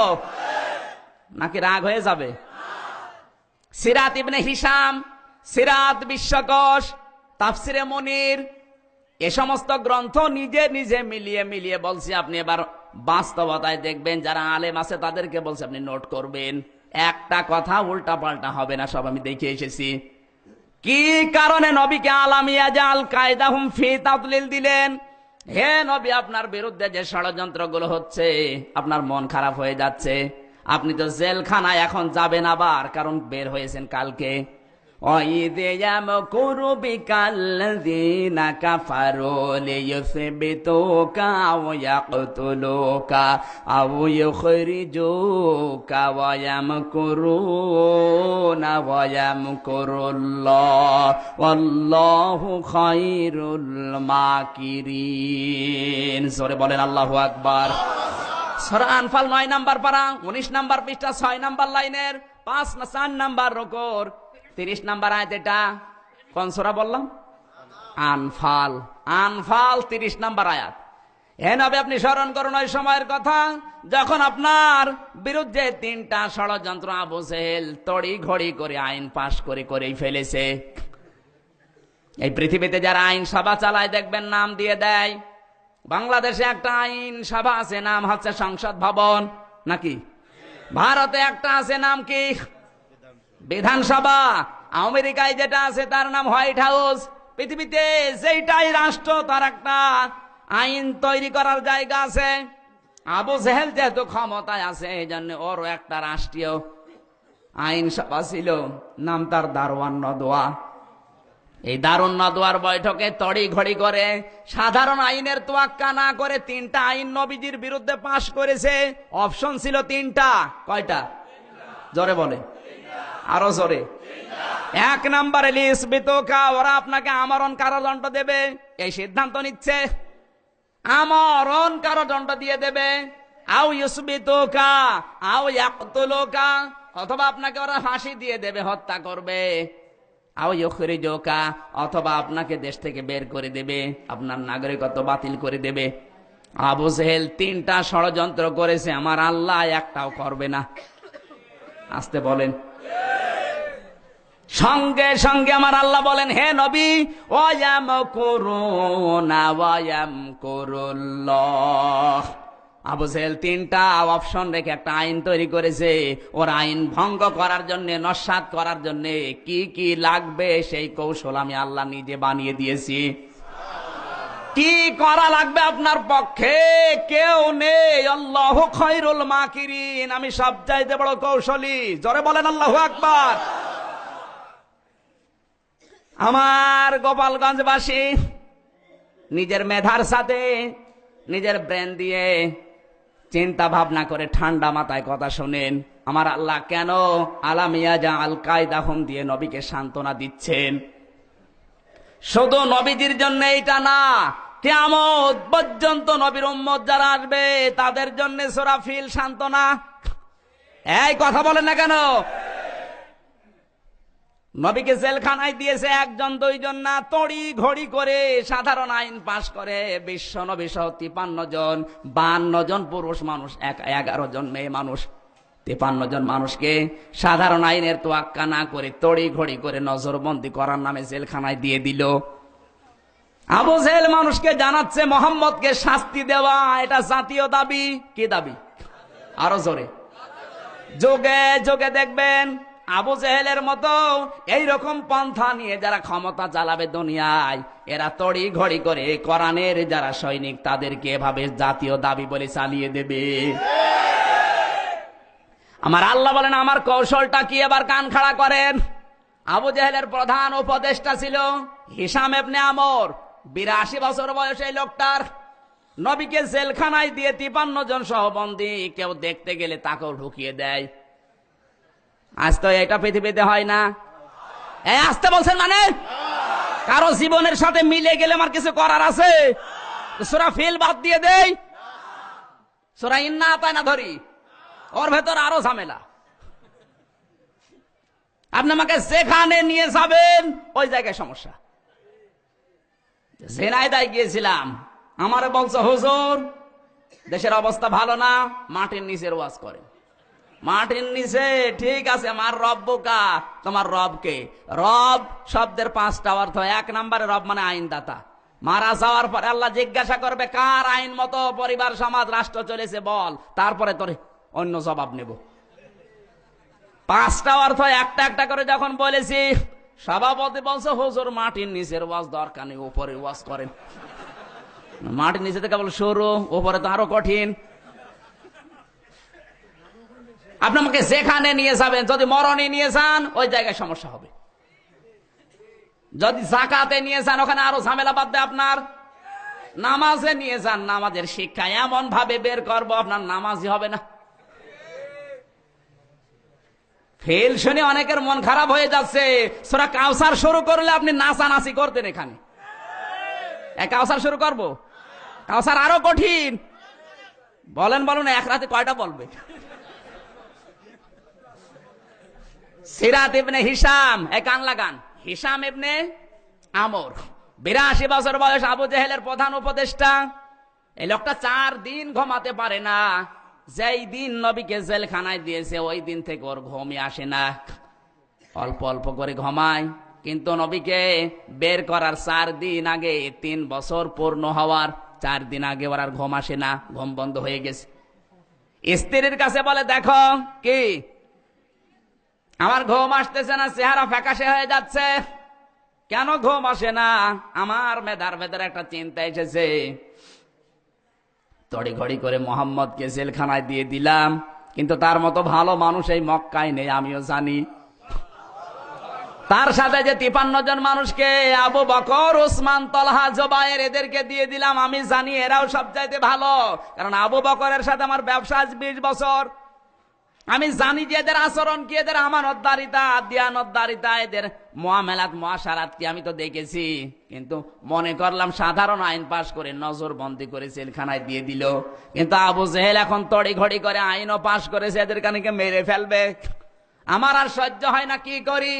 নাকি রাগ হয়ে যাবে? সিরাত ইবনে হিশাম, সিরাত বিশ্বকোষ, তাফসিরে মুনির, এ সমস্ত গ্রন্থ নিজে নিজে মিলিয়ে মিলিয়ে বলছি। আপনি এবার বাস্তবতায় দেখবেন, যারা আলেম আছে তাদেরকে বলছে আপনি নোট করবেন, একটা কথা উল্টা পাল্টা হবে না, সব আমি দেখে এসেছি। কি কারণে নবীকে আলাম ইয়াজআল কায়দাহুম ফি তাদলিল দিলেন? হে নবী, আপনার বিরুদ্ধে যে ষড়যন্ত্রগুলো হচ্ছে আপনার মন খারাপ হয়ে যাচ্ছে। আপনি তো জেলখানায় এখন যাবেন আবার, কারণ বের হয়েছেন কালকে। وَإِذْ يَمْكُرُ بِكَ الَّذِينَ كَفَرُوا لِيُثْبِتُوكَ أَوْ يَقْتُلُوكَ أَوْ يُخْرِجُوكَ وَيَمْكُرُونَ وَيَمْكُرُ اللَّهُ وَاللَّهُ خَيْرُ الْمَاكِرِينَ। জোরে বলেন আল্লাহু আকবার। সূরা আনফাল 9 নাম্বার পারা 19 নাম্বার পৃষ্ঠা 6 নাম্বার লাইনের 4 নাম্বার রুকুর 30 নাম্বার আয়াত। এটা কোন সূরা বললাম? আনফাল। আনফাল 30 নাম্বার আয়াত। হে নবী, আপনি স্মরণ করুন ওই সময়ের কথা যখন আপনার বিরুদ্ধে 3টা ষড়যন্ত্র আবু জেহেল তড়ি ঘড়ি করে আইন পাশ করেই ফেলেছে। এই পৃথিবীতে যারা আইন সভা চালায় দেখবেন নাম দিয়ে দেয়। বাংলাদেশে একটা আইন সভা আছে, নাম হচ্ছে সংসদ ভবন, নাকি? ভারতে একটা আছে, নাম কি? বিধানসভা। আমেরিকায় যেটা আছে তার নাম হোয়াইট হাউস। পৃথিবীতে যেটাই রাষ্ট্র তার একটা আইন তৈরি করার জায়গা আছে। আবু জেহেল যেহেতু ক্ষমতায় আছে এই জন্য ওরও একটা রাষ্ট্রীয় আইন সভা ছিল, নাম তার দারওয়ান নদওয়া। এই দারুন নদওয়ার বৈঠকে তড়ি ঘড়ি করে সাধারণ আইনের তোয়াক্কা না করে 3টা আইন নবীজির বিরুদ্ধে পাশ করেছে। অপশন ছিল 3টা। কয়টা? জোরে বলে, আরো জোরে। 1 নম্বরে লিসবিতুকা, ওরা আপনাকে আমরণ কারাদণ্ড দেবে, এই সিদ্ধান্ত নিচ্ছে। আমরণ কারাদণ্ড দিয়ে দেবে। আও ইউসবিতুকা আও ইয়াকতুলুকা, অথবা আপনাকে ওরা ফাঁসি দিয়ে দেবে, হত্যা করবে। আও ইউখরিজুকা, অথবা আপনাকে দেশ থেকে বের করে দেবে, আপনার নাগরিকত্ব বাতিল করে দেবে। আবু জেহেল 3টা ষড়যন্ত্র করেছে, আমার আল্লাহ একটাও করবে না। আসতে বলেন। সঙ্গে সঙ্গে আমার আল্লাহ বলেন, হে নবী, ওয়ায়ামকুরুনা ওয়ায়ামকুরুল্লাহ। আবু জেহেল 3টা অপশন রেখে একটা আইন তৈরি করেছে। ওর আইন ভঙ্গ করার জন্য, নস্যাৎ করার জন্য কি কি লাগবে সেই কৌশল আমি আল্লাহ নিজে বানিয়ে দিয়েছি। কি করা লাগবে আপনার পক্ষে কেউ নেই। আল্লাহু খায়রুল মাকিরিন, আমি সবচাইতে বড় কৌশলী। জোরে বলেন আল্লাহু আকবার। আমার গোপালগঞ্জবাসী নিজের মেধার সাথে নিজের ব্রেন দিয়ে চিন্তা ভাবনা করে ঠান্ডা মাথায় কথা শোনেন। আমার আল্লাহ কেন আলামিয়া যা আল কায়দাহুম দিয়ে নবীকে সান্ত্বনা দিচ্ছেন। শুধু নবীজির জন্য এটা না, কিয়ামত পর্যন্ত নবীর উম্মত যারা আসবে তাদের জন্য সূরা ফিল সান্ত্বনা। এই কথা বলেন না কেন? নবীকে জেলখানায় দিয়েছে 1 জন 2 জন না, তড়ি ঘড়ি করে সাধারণ আইন পাশ করে বিশ্ব নবী সহ 53 জন, 52 জন পুরুষ মানুষ, 11 জন মেয়ে মানুষ, 53 জন মানুষকে সাধারণ আইনের তোয়াক্কা না করে তড়ি ঘড়ি করে নজরবন্দি করার নামে জেলখানায় দিয়ে দিল। আবু জেহেল মানুষকে জানাচ্ছে মোহাম্মদকে শাস্তি দেওয়া এটা জাতীয় দাবি। কি দাবি? আরো জোরে। যোগে যোগে দেখবেন আবু জেহেলের মতো এইরকম পন্থা নিয়ে যারা ক্ষমতা চালাবে দুনিয়ায়, এরা তড়ি ঘড়ি করে কোরআনের যারা সৈনিক তাদেরকে এভাবে জাতীয় দাবি বলে চালিয়ে দেবে। আমার আল্লাহ বলেন আমার কৌশলটা কি, এবার কান খাড়া করেন। আবু জেহেলের প্রধান উপদেষ্টা ছিল হিশাম ইবনে আমর। 82 বছর বয়স এই লোকটার। নবীকে জেলখানায় দিয়ে 53 জন সহবন্দী, কেউ দেখতে গেলে তাকেও ঢুকিয়ে দেয়। আজ তো এটা পৃথিবীতে হয় না। আসতে বলছেন মানে কারো জীবনের সাথে মিলে গেলে আমার কিছু করার আছে? সূরা ফিল বাদ দিয়ে দেই, সূরা ইন্না আতায়না ধরি, ওর ভেতর আরো ঝামেলা। আপনি আমাকে যেখানে নিয়ে যাবেন ওই জায়গায় সমস্যা। ঝিনাইদহে গিয়েছিলাম, আমারে বলছে হুজুর দেশের অবস্থা ভালো না, মাটির নিচের ওয়াজ করেন। মাটির নিচে ঠিক আছে, আমার রব বোকা, তোমার রবকে। রব শব্দের 5টা অর্থ। 1 নম্বরে রব মানে আইনদাতা। মারা যাওয়ার পরে আল্লাহ জিজ্ঞাসা করবে কার আইন মতো পরিবার সমাজ রাষ্ট্র চলেছে বল, তারপরে তোর অন্য জবাব নেব। 5টা অর্থ একটা একটা করে যখন বলেছি, সভাপতি বলছে হুজুর মাটির নিচের ওয়াজ দরকার নেই, উপরে ওয়াজ করেন। মাটির নিচে থেকে বল সরু, উপরে তো আরো কঠিন। আপনি আমাকে যেখানে নিয়ে যাবেন, যদি মরণে নিয়ে যান ওই জায়গায় সমস্যা হবে। যদি জাকাতে নিয়ে যান ওখানে আরো ঝামেলা বাঁধবে আপনার। নামাজে নিয়ে যান, নামাজের শিক্ষা এমন ভাবে বের করবো আপনার নামাজই হবে না। ফেল শুনে অনেকের মন খারাপ হয়ে যাচ্ছে। সূরা কাউসার শুরু করলে আপনি নাচানাচি করতেন এখানে। কাউসার শুরু করব? কাউসার আরো কঠিন। বলেন বলুন, এক রাতে কয়টা বলবে? সিরাত ইবনে হিশাম, কান লাগান, হিশাম ইবনে আমর, 82 বছর বয়স, আবু জেহেলের প্রধান উপদেষ্টা। এই লোকটা 4 দিন ঘুমাতে পারে না। যেই দিন নবীকে জেলখানায় দিয়েছে ওই দিন থেকে ওর ঘুমই আসে না। অল্প অল্প করে ঘুমায়, কিন্তু নবীকে বের করার 4 দিন আগে, 3 বছর পূর্ণ হওয়ার 4 দিন আগে ওর আর ঘুম আসে না, ঘুম বন্ধ হয়ে গেছে। স্ত্রীর কাছে বলে, দেখো কি আমার ঘুম আসতেছে না, চেহারা ফ্যাকাশে হয়ে যাচ্ছে। কেন ঘুম আসে না? আমার মেধার ভেতরে একটা চিন্তা এসেছে। তড়িঘড়ি করে মোহাম্মদকে জেলখানায় দিয়ে দিলাম, কিন্তু তার মতো ভালো মানুষ এই মক্কায় নেই, আমিও জানি। তার সাথে যে 53 জন মানুষকে, আবু বকর, ওসমান, তলহা, জুবায়ের, এদেরকে দিয়ে দিলাম, আমি জানি এরাও সবচাইতে ভালো। কারণ আবু বকরের সাথে আমার ব্যবসা আজ 20 বছর। আমি জানি যে এদের আচরণ কি, এদের আমানতদারিতা, দিয়ানতদারিতা, এদের মুআমালাত, মুআশারাত কি আমি তো দেখেছি। কিন্তু মনে করলাম সাধারণ আইন পাশ করে নজরবন্দি করে জেলখানায় দিয়ে দিল। কিন্তু আবু জেহেল এখন তড়িঘড়ি করে আইনও পাশ করেছে, এদের কানিকে মেরে ফেলবে। আমার আর সহ্য হয় না, কি করি?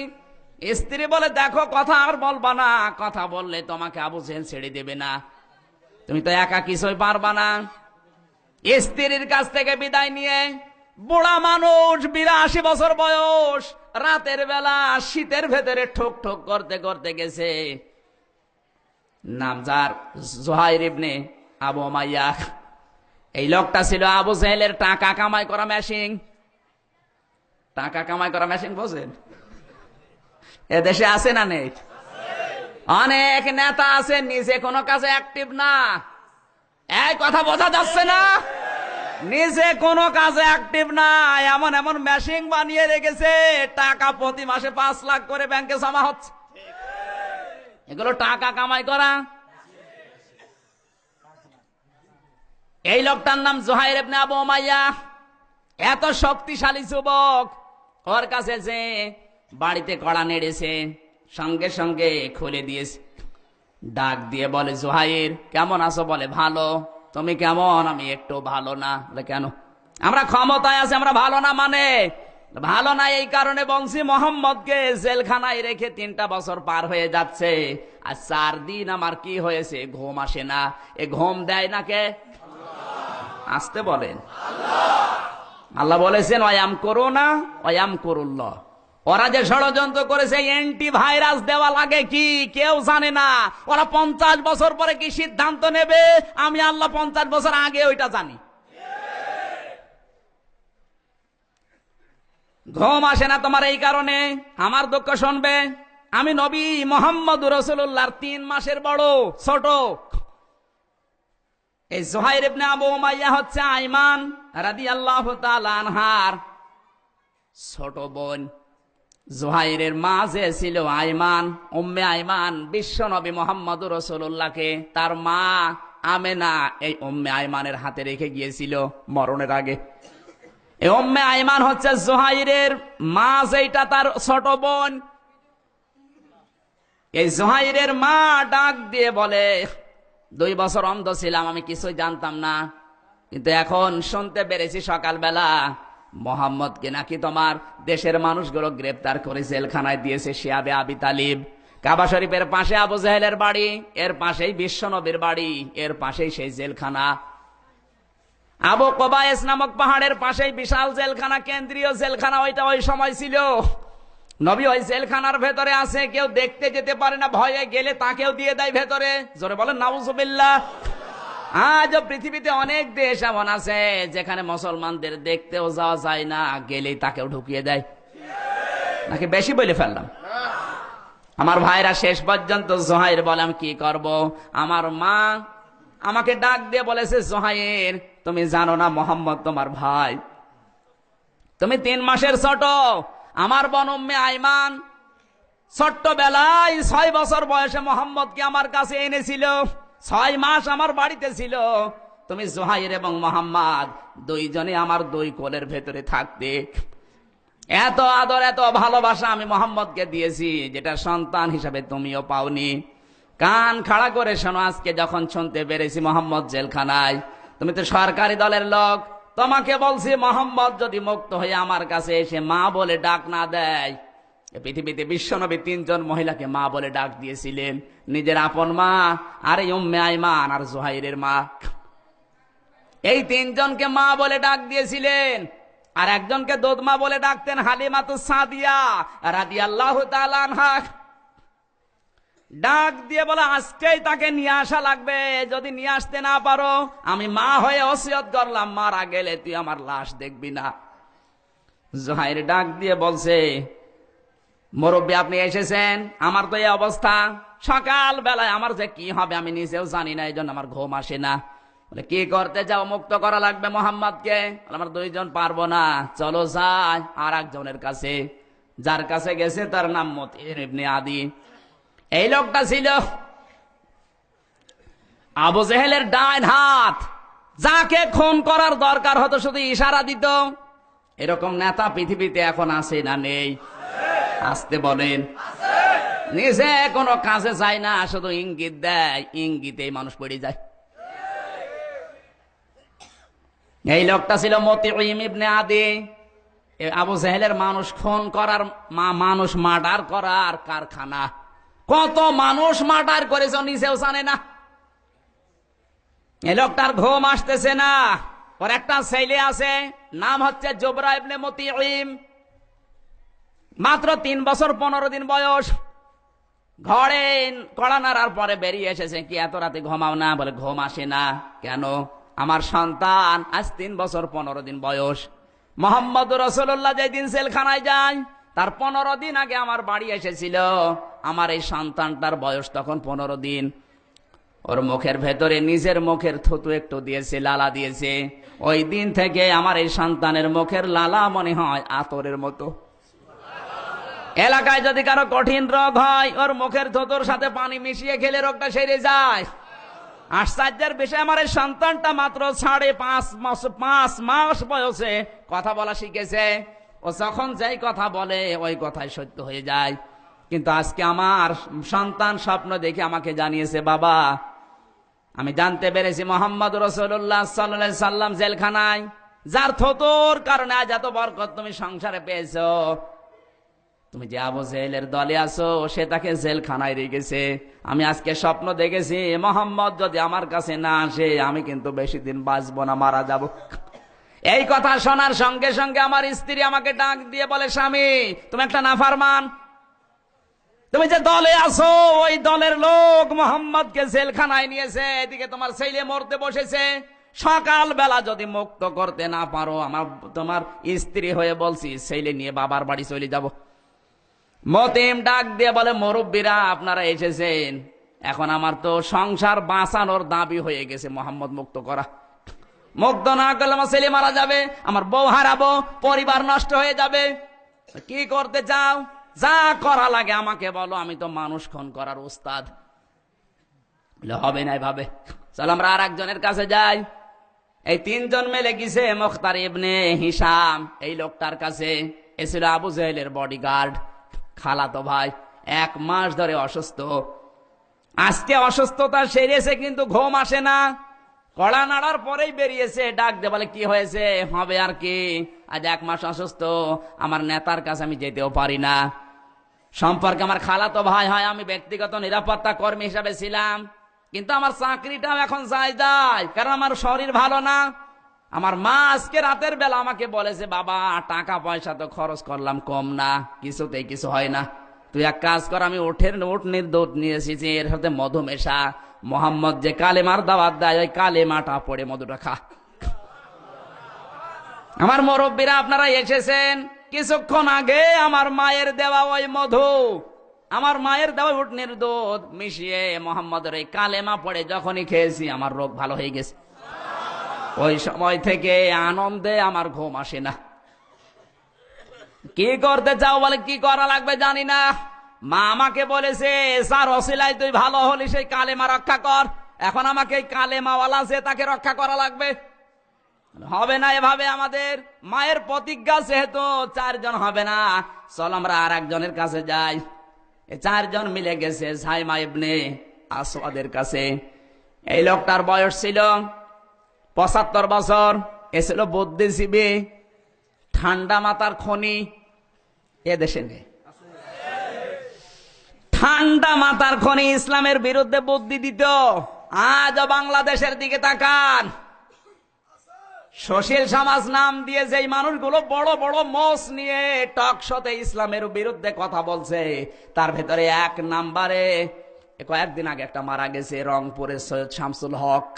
স্ত্রী বলে, দেখো কথা আর বলবা না, কথা বললে তোমাকে আবু জেহেল ছেড়ে দেবে না, তুমি তো একা কিছুই পারবা না। স্ত্রীর কাছ থেকে বিদায় নিয়ে বুড়া মানুষ, 82 বছর বয়স, রাতের বেলা শীতের ভেতরে ঠোক ঠোক করতে করতে গেছে। নাম যার জুহাইর ইবনে আবু উমাইয়া। এই লোকটা ছিল আবু জেহেলের টাকা কামাই করা মেশিন। টাকা কামাই করা মেশিন বোঝেন? এদেশে আছে না নেই? অনেক নেতা আছে, নিজে কোনো কাজে অ্যাক্টিভ না। এই কথা বোঝা যাচ্ছে না? নিজে কোনো কাজে অ্যাক্টিভ না, এমন এমন মেশিন বানিয়ে রেখেছে, টাকা প্রতি মাসে 5 লাখ করে ব্যাংকে জমা হচ্ছে। এগুলো টাকা কামাই করা। এই লোকটার নাম জুহাইর ইবনে আবু উমাইয়া। এত শক্তিশালী যুবক, ওর কাছে যে বাড়িতে কড়া নেড়েছে, সঙ্গে সঙ্গে খুলে দিয়েছে। ডাক দিয়ে বলে, জুহাইর কেমন আছো? বলে, ভালো। তুমি কেমন? আমি একটু ভালো না। বলে, কেন? আমরা ক্ষমতায় আছি, আমরা ভালো না মানে? ভালো না এই কারণে বংশী মোহাম্মদকে জেলখানায় রেখে 3টা বছর পার হয়ে যাচ্ছে, আর 4 দিন আমার কি হয়েছে, ঘুম আসে না। এ ঘুম দেয় না কে? আসতে বলেন। আল্লাহ বলেছেন, ওয়াম করো না ওয়াম করুল্লাহ। ওরা যে ষড়যন্ত্র করেছে, অ্যান্টি ভাইরাস দেওয়া লাগে কি কেউ জানে না। ওরা 50 বছর পরে কি সিদ্ধান্ত নেবে, আমি আল্লাহ 50 বছর আগে ওইটা জানি। ঘুম আসে না তোমার এই কারণে, আমার দুঃখ শুনবে। আমি নবী মুহাম্মদ রাসূলুল্লাহর 3 মাসের বড় ছোট। এই জুহাইর ইবনে আবু উমাইয়া হচ্ছে আইমান রাদিয়াল্লাহু তাআলা আনহার ছোট বোন। জুহাইরের মা যে ছিল আইমান, উম্মে আইমান, বিশ্ব নবী মুহাম্মদ রাসূলুল্লাহকে তার মা আমেনা এই উম্মে আইমানের হাতে রেখে গিয়েছিল মরণের আগে। এই উম্মে আইমান হচ্ছে জুহাইরের মা, যেটা তার ছোট বোন। এই জুহাইরের মা ডাক দিয়ে বলে, 2 বছর অন্ধ ছিলাম, আমি কিছুই জানতাম না, কিন্তু এখন শুনতে পেরেছি সকালবেলা মোহাম্মদকে নাকি তোমার দেশের মানুষগুলো গ্রেপ্তার করে জেলখানায় দিয়েছে শিয়াবে আবি তালিব। কাবা শরীফের পাশে আবু জেহেলের বাড়ি, এর পাশেই বিশ্ব নবীর বাড়ি, এর পাশেই সেই জেলখানা। আবু কোবায়েস নামক পাহাড়ের পাশেই বিশাল জেলখানা, কেন্দ্রীয় জেলখানা ওইটা ওই সময় ছিল। নবী ওই জেলখানার ভেতরে আছে, কেউ দেখতে যেতে পারে না, ভয়ে গেলে তাকেও দিয়ে দেয় ভেতরে। জোরে বলেন নাউজুবিল্লাহ। আজ পৃথিবীতে অনেক দেশ এমন আছে যেখানে মুসলমানদের দেখতেও যাওয়া যায় না, গেলেই তাকেও ঢুকিয়ে দেয়। নাকি বেশি বলে ফেললাম? আমার ভাইরা, শেষ পর্যন্ত জুহাইর বলে, আমি কি করব? আমার মা আমাকে ডাক দিয়ে বলেছে, জুহাইর তুমি জানো না মোহাম্মদ তোমার ভাই, তুমি 3 মাসের ছোট। আমার বোন উম্মে আইমান ছোট্টবেলায় 6 বছর বয়সে মোহাম্মদকে আমার কাছে এনেছিল, 6 মাস আমার বাড়িতে ছিল। তুমি জুহাইর এবং মোহাম্মদ দুইজনে আমার দুই কোলের ভেতরে থাকতে। এত আদর এত ভালোবাসা আমি মোহাম্মদকে দিয়েছি, যেটা সন্তান হিসাবে তুমিও পাওনি। কান খাড়া করে শোনো, আজকে যখন শুনতে পেরেছি মোহাম্মদ জেলখানায়, তুমি তো সরকারি দলের লোক, তোমাকে বলছি মোহাম্মদ যদি মুক্ত হয়ে আমার কাছে এসে মা বলে ডাক না দেয়। পৃথিবীতে বিশ্বনবী 3 জন মহিলাকে মা বলে ডাক দিয়েছিলেন, নিজের আপন মা, আর এই উম্মে আইমান আর জুহাইরের মা। এই 3 জনকে মা বলে ডাক দিয়েছিলেন। আর একজনকে দোদমা বলে ডাকতেন, হালিমাতুস সাদিয়া রাদিয়াল্লাহু তাআলা আনহা। ডাক দিয়ে বলে আজকেই তাকে নিয়ে আসা লাগবে, যদি নিয়ে আসতে না পারো আমি মা হয়ে ওসিয়ত করলাম, মারা গেলে তুই আমার লাশ দেখবি না। জুহাইর ডাক দিয়ে বলছে, মুরব্বী আপনি এসেছেন, আমার তো এই অবস্থা, সকাল বেলায় আমার যে কি হবে আমি নিজেও জানি না, এই জন্য আমার ঘুম আসে না। বলে কি করতে যাও? মুক্ত করা লাগবে মোহাম্মদকে। আমার 2 জন পারবো না, চলো যাই আর একজনের কাছে। যার কাছে গেছে তার নাম মতির ইবনে আদি। এই লোকটা ছিল আবু জেহেলের ডান হাত, যাকে খুন করার দরকার হতো শুধু ইশারা দিত। এরকম নেতা পৃথিবীতে এখন আছে না নেই? আসতে বলেন। নিজে কোনো কাজে যায় না, শুধু ইঙ্গিত দেয়, ইঙ্গিতেই মানুষ পড়ে যায়। এই লোকটা ছিল মতিউম ইবনে আদি। আবু জেহেলের মানুষ খুন করার, মানুষ মার্ডার করার কারখানা। কত মানুষ মার্ডার করেছে নিজেও জানে না। এই লোকটার ঘুম আসতেছে না। ওর একটা ছেলে আছে, নাম হচ্ছে জুবরা ইবনে মতিউম, মাত্র 3 বছর 15 দিন বয়স। ঘরে কড়া নাড়ার পরে বেরিয়ে এসেছে, কি এত রাতে ঘুমাও না? বলে ঘুম আসে না। কেন? আমার সন্তান আজ 3 বছর 15 দিন বয়স। মোহাম্মদ রাসূলুল্লাহ যেদিন জেলখানায় যায় তার 15 দিন আগে আমার বাড়ি এসেছিল। আমার এই সন্তানটার বয়স তখন 15 দিন। ওর মুখের ভেতরে নিজের মুখের থুতু একটু দিয়েছে, লালা দিয়েছে। ওই দিন থেকে আমার এই সন্তানের মুখের লালা মনে হয় আতরের মতো। এলাকায় যদি কারো কঠিন রোগ হয়, ওর মুখের থুতুর সাথে পানি মিশিয়ে খেলে রোগটা সেরে যায়। আশ্চর্যের বিষয়, আমার এই সন্তানটা মাত্র 5.5 মাস বয়সে কথা বলা শিখেছে। ও যখন যেই কথা বলে ওই কথাই সত্য হয়ে যায়। কিন্তু আজকে আমার সন্তান স্বপ্ন দেখে আমাকে জানিয়েছে, বাবা আমি জানতে পেরেছি মোহাম্মদ রাসূলুল্লাহ সাল্লাল্লাহু আলাইহি সাল্লাম জেলখানায়, যার থুতুর কারণে আজ এত বরকত তুমি সংসারে পেয়েছো। তুমি যে আবু জেহেলের দলে আছো, সে তাকে জেলখানায় রেখেছে। আমি আজকে স্বপ্ন দেখেছি, মোহাম্মদ যদি আমার কাছে না আসে আমি কিন্তু বেশি দিন বাঁচবো না, মারা যাব। এই কথা শোনার সঙ্গে সঙ্গে আমার স্ত্রী আমাকে ডাক দিয়ে বলে, স্বামী তুমি একটা নাফরমান, তুমি যে দলে আছো ওই দলের লোক মোহাম্মদকে জেলখানায় নিয়েছে, এদিকে তোমার ছেলে মরতে বসেছে। সকাল বেলা যদি মুক্ত করতে না পারো, আমার তোমার স্ত্রী হয়ে বলছি ছেলে নিয়ে বাবার বাড়ি চলে যাব। মতিম ডাক দিয়ে বলে, মুরব্বীরা আপনারা এসেছেন, এখন আমার তো সংসার বাঁচানোর দাবি হয়ে গেছে মোহাম্মদ মুক্ত করা। মুক্ত না করলে আমার ছেলে মারা যাবে, আমার বউ হারাবো, পরিবার নষ্ট হয়ে যাবে। কি করতে চাও? যা করা লাগে আমাকে বলো, আমি তো মানুষ খুন করার উস্তাদ। হবে না এভাবে, চল আমরা আর একজনের কাছে যাই। এই 3 জন মিলে গেছে মুখতার ইবনে হিশাম এই লোকটার কাছে। এসেছিল আবু জেহেলের বডিগার্ড, খালাতো ভাই। 1 মাস ধরে অসুস্থ। আজকে অসুস্থতা সেরেছে কিন্তু ঘুম আসে না। কড়া নাড়ার পরেই বেরিয়েছে, ডাক দে বলে কি হয়েছে? হবে আর কি, আজ 1 মাস অসুস্থ, আমার নেতার কাছে আমি যেতেও পারি না। সম্পর্কে আমার খালাতো ভাই হয়, আমি ব্যক্তিগত নিরাপত্তা কর্মী হিসাবে ছিলাম, কিন্তু আমার চাকরিটাও এখন যায়, কারণ আমার শরীর ভালো না। আমার মা আজকে রাতের বেলা আমাকে বলেছে, বাবা টাকা পয়সা তো খরচ করলাম কম না, কিছুতেই কিছু হয় না, তুই এক কাজ কর, আমি উটনির দুধ নিয়ে এসেছি, এর সাথে মধু মেশা, মোহাম্মদ যে কালেমার দাওয়াত দেয় ওই কালেমাটা পড়ে মধুটা খা। আমার মুরব্বীরা আপনারা এসেছেন, কিছুক্ষণ আগে আমার মায়ের দেওয়া ওই মধু, আমার মায়ের দেওয়া উটনির দুধ মিশিয়ে মোহাম্মদের এই কালেমা পড়ে যখনই খেয়েছি আমার রোগ ভালো হয়ে গেছে। ওই সময় থেকে আনন্দে আমার ঘুম আসে না। কি করতে চাও? বলে কি করা লাগবে জানি না, মা আমাকে বলেছে স্যার অসিলায় তুই ভালো হলি, সেই কালেমা রক্ষা কর। এখন আমাকে এই কালেমাওয়ালা যে তাকে রক্ষা করা লাগবে, হবে না এভাবে। আমাদের মায়ের প্রতিজ্ঞা যেহেতু 4 জন হবে না, চল আমরা আর একজনের কাছে যাই। 4 জন মিলে গেছে সাইমা ইবনে আসওয়াদের কাছে। এই লোকটার বয়স ছিল 75 বছর। এ ছিল বুদ্ধিজীবী, ঠান্ডা মাথার খনি। এ দেশে নেই ঠান্ডা মাথার খনি, ইসলামের বিরুদ্ধে বুদ্ধি দিত। আজ বাংলাদেশের দিকে তাকান, সুশীল সমাজ নাম দিয়ে যেই মানুষগুলো বড় বড় মোষ নিয়ে টক শোতে ইসলামের বিরুদ্ধে কথা বলছে, তার ভেতরে 1 নাম্বারে কয়েকদিন আগে একটা মারা গেছে রংপুরের সৈয়দ শামসুল হক।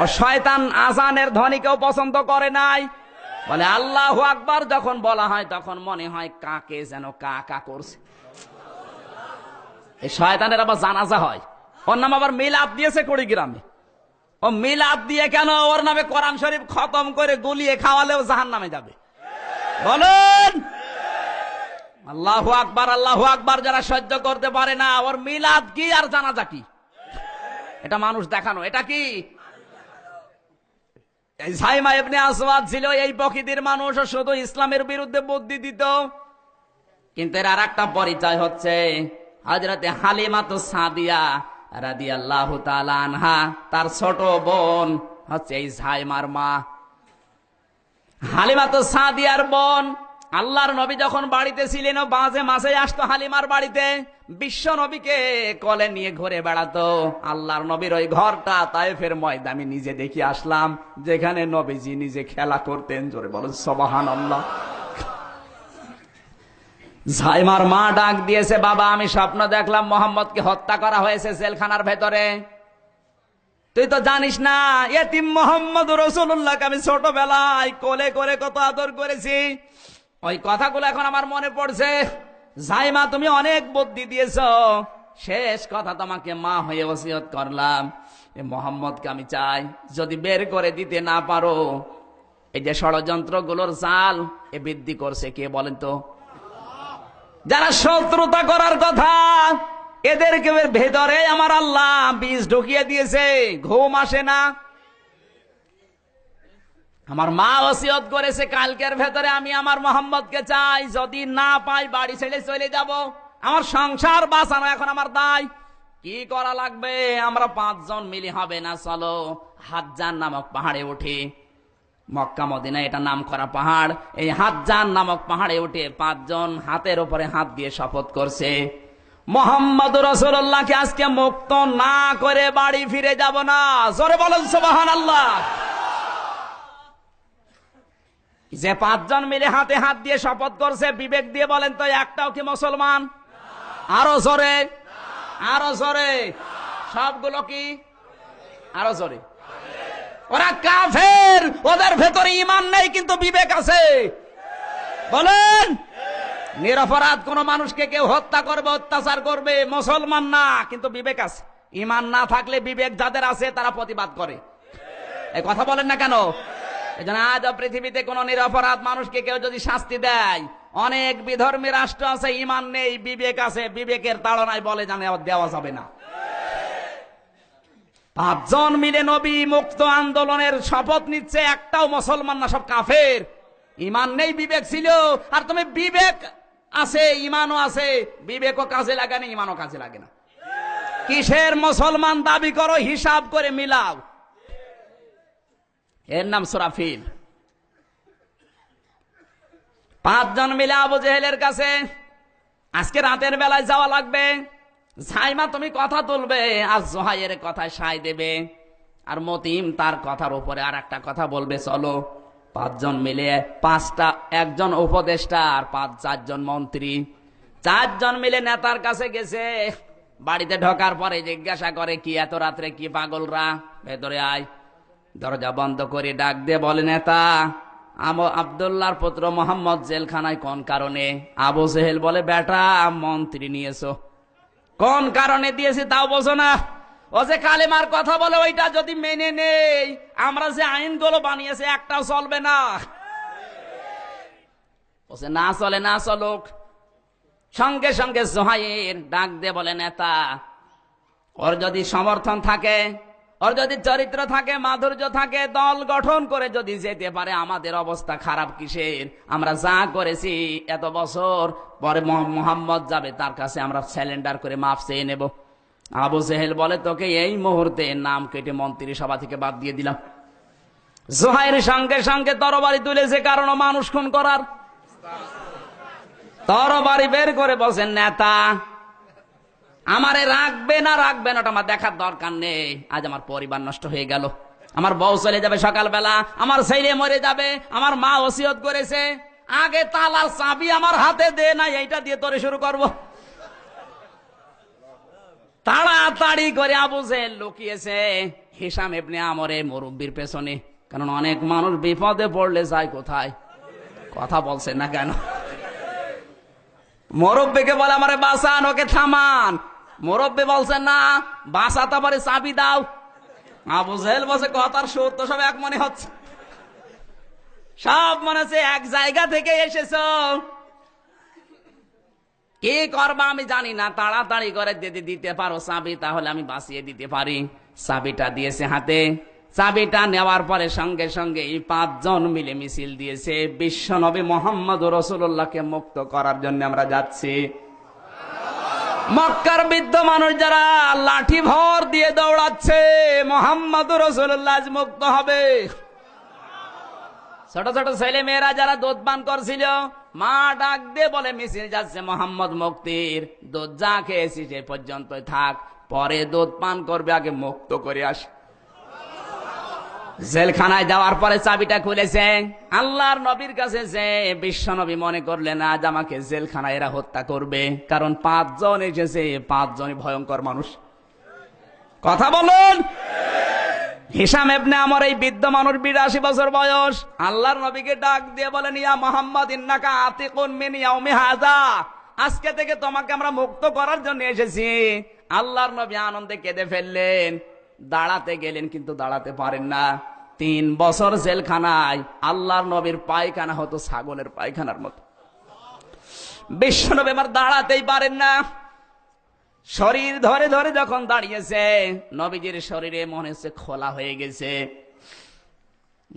ও শয়তান আজানের ধ্বনিকেও পছন্দ করে নাই, বলে আল্লাহু আকবার যখন বলা হয় তখন মনে হয় কাকে যেন কা কা করছে। এই শয়তানের আবার জানাজা হয়, ওর নাম আবার মিলাদ দিয়েছে কুড়িগ্রামে। ও মিলাদ দিয়ে কেন? ওর নামে কোরআন শরীফ খতম করে গুলিয়ে খাওয়ালেও জাহান্নামে যাবে। বলেন আল্লাহু আকবার, আল্লাহু আকবার যারা সহ্য করতে পারে না, ওর মিলাদ কি আর জানাজা কি? এটা মানুষ দেখানো, এটা কি? এই সাইমা ইবনে আসওয়াদ ছিল এই প্রকৃতির মানুষ, শুধু ইসলামের বিরুদ্ধে বুদ্ধি দিত। কিন্তু এর আর একটা পরিচয় হচ্ছে হযরতে হালিমাতুস সাদিয়া রাদিয়াল্লাহু তাআলা আনহা, তার ছোট বোন হচ্ছে এই সাইমার মা। হালিমাতুস সাদিয়ার বোন আল্লাহর নবী যখন বাড়িতে ছিলেন, মাঝে মাঝে আসতো হালিমার বাড়িতে, বিশ্ব নবীকে কোলে নিয়ে ঘুরে বেড়াতো। আল্লাহর নবীর ওই ঘরটা তায়েফের ময়দানে আমি নিজে দেখে আসলাম, যেখানে নবীজি নিজে খেলা করতেন। জোরে বলেন সুবহানাল্লাহ। সাইমার মা ডাক দিয়েছে, বাবা আমি স্বপ্ন দেখলাম মোহাম্মদকে হত্যা করা হয়েছে জেলখানার ভেতরে। তুই তো জানিস না এতিম মুহাম্মদ রাসূলুল্লাহকে আমি ছোটবেলায় কোলে করে কত আদর করেছি। ওই কথাগুলো এখন আমার মনে পড়ছে। সাইমা তুমি অনেক বুদ্ধি দিয়েছো, শেষ কথা তোমাকে মা হয়ে ওসিয়ত করলাম, এই মোহাম্মদকে আমি চাই যদি বের করে দিতে না পারো। এই যে ষড়যন্ত্রগুলোর জাল এ বৃদ্ধি করছে কে বলেন তো? যারা শত্রুতা করার কথা, এদেরকে ভেতরে আমার আল্লাহ বীজ ঢুকিয়ে দিয়েছে, ঘুম আসে না। আমার মা ওসিয়ত করেছে কালকের ভেতরে আমি আমার মোহাম্মদকে চাই, যদি না পাই বাড়ি ছেড়ে চলে যাব। আমার সংসার বাঁচানো এখন আমার দায়। কি করা লাগবে? আমরা 5 জন মিলে হবে না, চলো হাজ্জান নামক পাহাড়ে উঠি। মক্কা মদিনা এটা নাম করা পাহাড়। এই হাজ্জান নামক পাহাড়ে উঠে 5 জন হাতের উপরে হাত দিয়ে শপথ করছে, মুহাম্মদ রাসূলুল্লাহকে আজকে মুক্ত না করে বাড়ি ফিরে যাব না। জোরে বলেন সুবহানাল্লাহ। যে 5 জন মিলে হাতে হাত দিয়ে শপথ করছে, বিবেক দিয়ে বলেন তো একটাও কি মুসলমান? আরো জোরে, আরো জোরে। সবগুলো কি? আরো জোরে। ওরা কাফের, ওদের ভেতরে ঈমান নেই কিন্তু বিবেক আছে। বলেন নিরপরাধ কোন মানুষকে কেউ হত্যা করবে, অত্যাচার করবে, মুসলমান না কিন্তু বিবেক আছে। ঈমান না থাকলে বিবেক যাদের আছে তারা প্রতিবাদ করে। এই কথা বলেন না কেন? এজন্য আজ পৃথিবীতে কোন নিরপরাধ মানুষকে কেউ যদি শাস্তি দেয়, অনেক বিধর্মী রাষ্ট্র আছে, ঈমান নেই বিবেক আছে, বিবেকের তাড়নায় বলে জানে দেওয়া যাবে না। 5 জন মিলে নবী মুক্ত আন্দোলনের শপথ নিচ্ছে, একটাও মুসলমান না, সব কাফের। ঈমান নেই বিবেক ছিল। আর তুমি বিবেক আছে ঈমানও আছে, বিবেকও কাজে লাগে না, ঈমানও কাজে লাগে না। কিসের মুসলমান দাবি করো? হিসাব করে মিলাও। এর নাম সুরাফিল। 5 জন মিলে আবু জেহেলের কাছে আজকে রাতের বেলায় যাওয়া লাগবে। সাইমা তুমি কথা তুলবে, আর জোহাইয়ের কথায় সায় দেবে, আর মতিম তার কথার উপরে আর একটা কথা বলবে। চলো 5 জন মিলে, 1জন উপদেষ্টা আর 4 জন মন্ত্রী, 4 জন মিলে নেতার কাছে গেছে। বাড়িতে ঢোকার পরে জিজ্ঞাসা করে, কি এত রাত্রে কি পাগলরা? ভেতরে আয়। দরজা বন্ধ করে ডাক দিয়ে বলে, নেতা আব্দুল্লাহর পুত্র মোহাম্মদ জেলখানায় কোন কারণে? আবু জেহেল বলে, বেটা মন্ত্রী নিয়েছো, কোন কারণে দিয়েছি তাও বোঝো না? ও যে কালেমার কথা বলে ওইটা যদি মেনে নেই, আমরা যে আইনগুলো বানিয়েছে একটাও চলবে না। ও যে না চলে, না চলুক, সঙ্গে সঙ্গে জোহাইর ডাক দিয়ে বলে, নেতা, ওর যদি সমর্থন থাকে, ওর যদি চরিত্র থাকে, মাধুর্য থাকে, দল গঠন করে যদি যেতে পারে, আমাদের অবস্থা খারাপ কিসের? আমরা যা করেছি এত বছর পরে মোহাম্মদ যাবে, তার কাছে আমরা স্যালেন্ডার করে মাফ চেয়ে নেব। আবু জেহেল বলে, তোকে এই মুহূর্তে নাম কেটে মন্ত্রী সভা থেকে বাদ দিয়ে দিলাম। জোহাইর সঙ্গে সঙ্গে তরবারি তুলেছে, কারণ মানুষ খুন করার। তরবারি বের করে বলছেন, নেতা, আমারে রাখবে না রাখবেন ওটা আমার দেখার দরকার নেই। আজ আমার পরিবার নষ্ট হয়ে গেল, আমার বউ চলে যাবে সকালবেলা, আমার ছেলে মরে যাবে, আমার মা ওসিয়ত করেছে, আগে তালার চাবি আমার হাতে দে, না এইটা দিয়ে তোরে শুরু করব। তাড়াতাড়ি করে আবু জেহেল লুকিয়েছে হিশাম ইবনে আমরের মুরব্বির পেছনে, কারণ অনেক মানুষ বিপদে পড়লে যায় কোথায়? কথা বলছেন না কেন? মুরব্বিকে বলে, আমারে বাঁচান, ওকে থামান। মুরব্বি বলছেন, না, বাঁচাতে পারে, চাবি দাও। আবু জেহেল বলছে, কথার সুর তো সব এক মনে হচ্ছে, সব মনে হচ্ছে এক জায়গা থেকে এসেছো, কি করবা আমি জানি না, তাড়াতাড়ি করে যদি দিতে পারো চাবি, তাহলে আমি বাঁচিয়ে দিতে পারি। চাবিটা দিয়েছে হাতে। চাবিটা নেওয়ার পরে সঙ্গে সঙ্গে এই 5 জন মিলে মিছিল দিয়েছে, বিশ্ব নবী মোহাম্মদ রাসূলুল্লাহকে মুক্ত করার জন্য আমরা যাচ্ছি। মক্কার বৃদ্ধ মানুষ যারা লাঠি ভর দিয়ে দৌড়াচ্ছে, মোহাম্মদ রাসূলুল্লাহ আজ মুক্ত হবে। ছোট ছোট ছেলে মেয়েরা যারা দুধ পান করছিল, মা ডাক দিয়ে বলে, মিছিল যাচ্ছে মোহাম্মদ মুক্তির, দুধ যা খেয়েছি সে পর্যন্ত থাক, পরে দুধ পান করবে, আগে মুক্ত করে আস। জেলখানায় যাওয়ার পরে চাবিটা খুলেছে, আল্লাহর নবীর কাছে যে বিশ্ব নবী মনে করলেন আজ আমাকে জেলখানায় এরা হত্যা করবে, কারণ 5 জন এসেছে, 5 জনই ভয়ঙ্কর মানুষ। কথা বলুন। হিশাম ইবনে আমর এই বৃদ্ধ মানুষ, 82 বছর বয়স, আল্লাহর নবীকে ডাক দিয়ে বলেন, ইয়া মুহাম্মদ ইন্নাকা আতিকুন মিন ইয়াউমি হাযা, আজকে থেকে তোমাকে আমরা মুক্ত করার জন্য এসেছি। আল্লাহর নবী আনন্দে কেঁদে ফেললেন, দাঁড়াতে গেলেন কিন্তু দাঁড়াতে পারেন না। 3 বছর জেলখানায় আল্লাহর নবীর পায়খানা হতো ছাগলের পায়খানার মতো। বিশ্বনবী আমার দাঁড়াতেই পারেন না, শরীর ধরে ধরে যখন দাঁড়িয়েছে, নবীজির শরীরে মনে হচ্ছে খোলা হয়ে গেছে।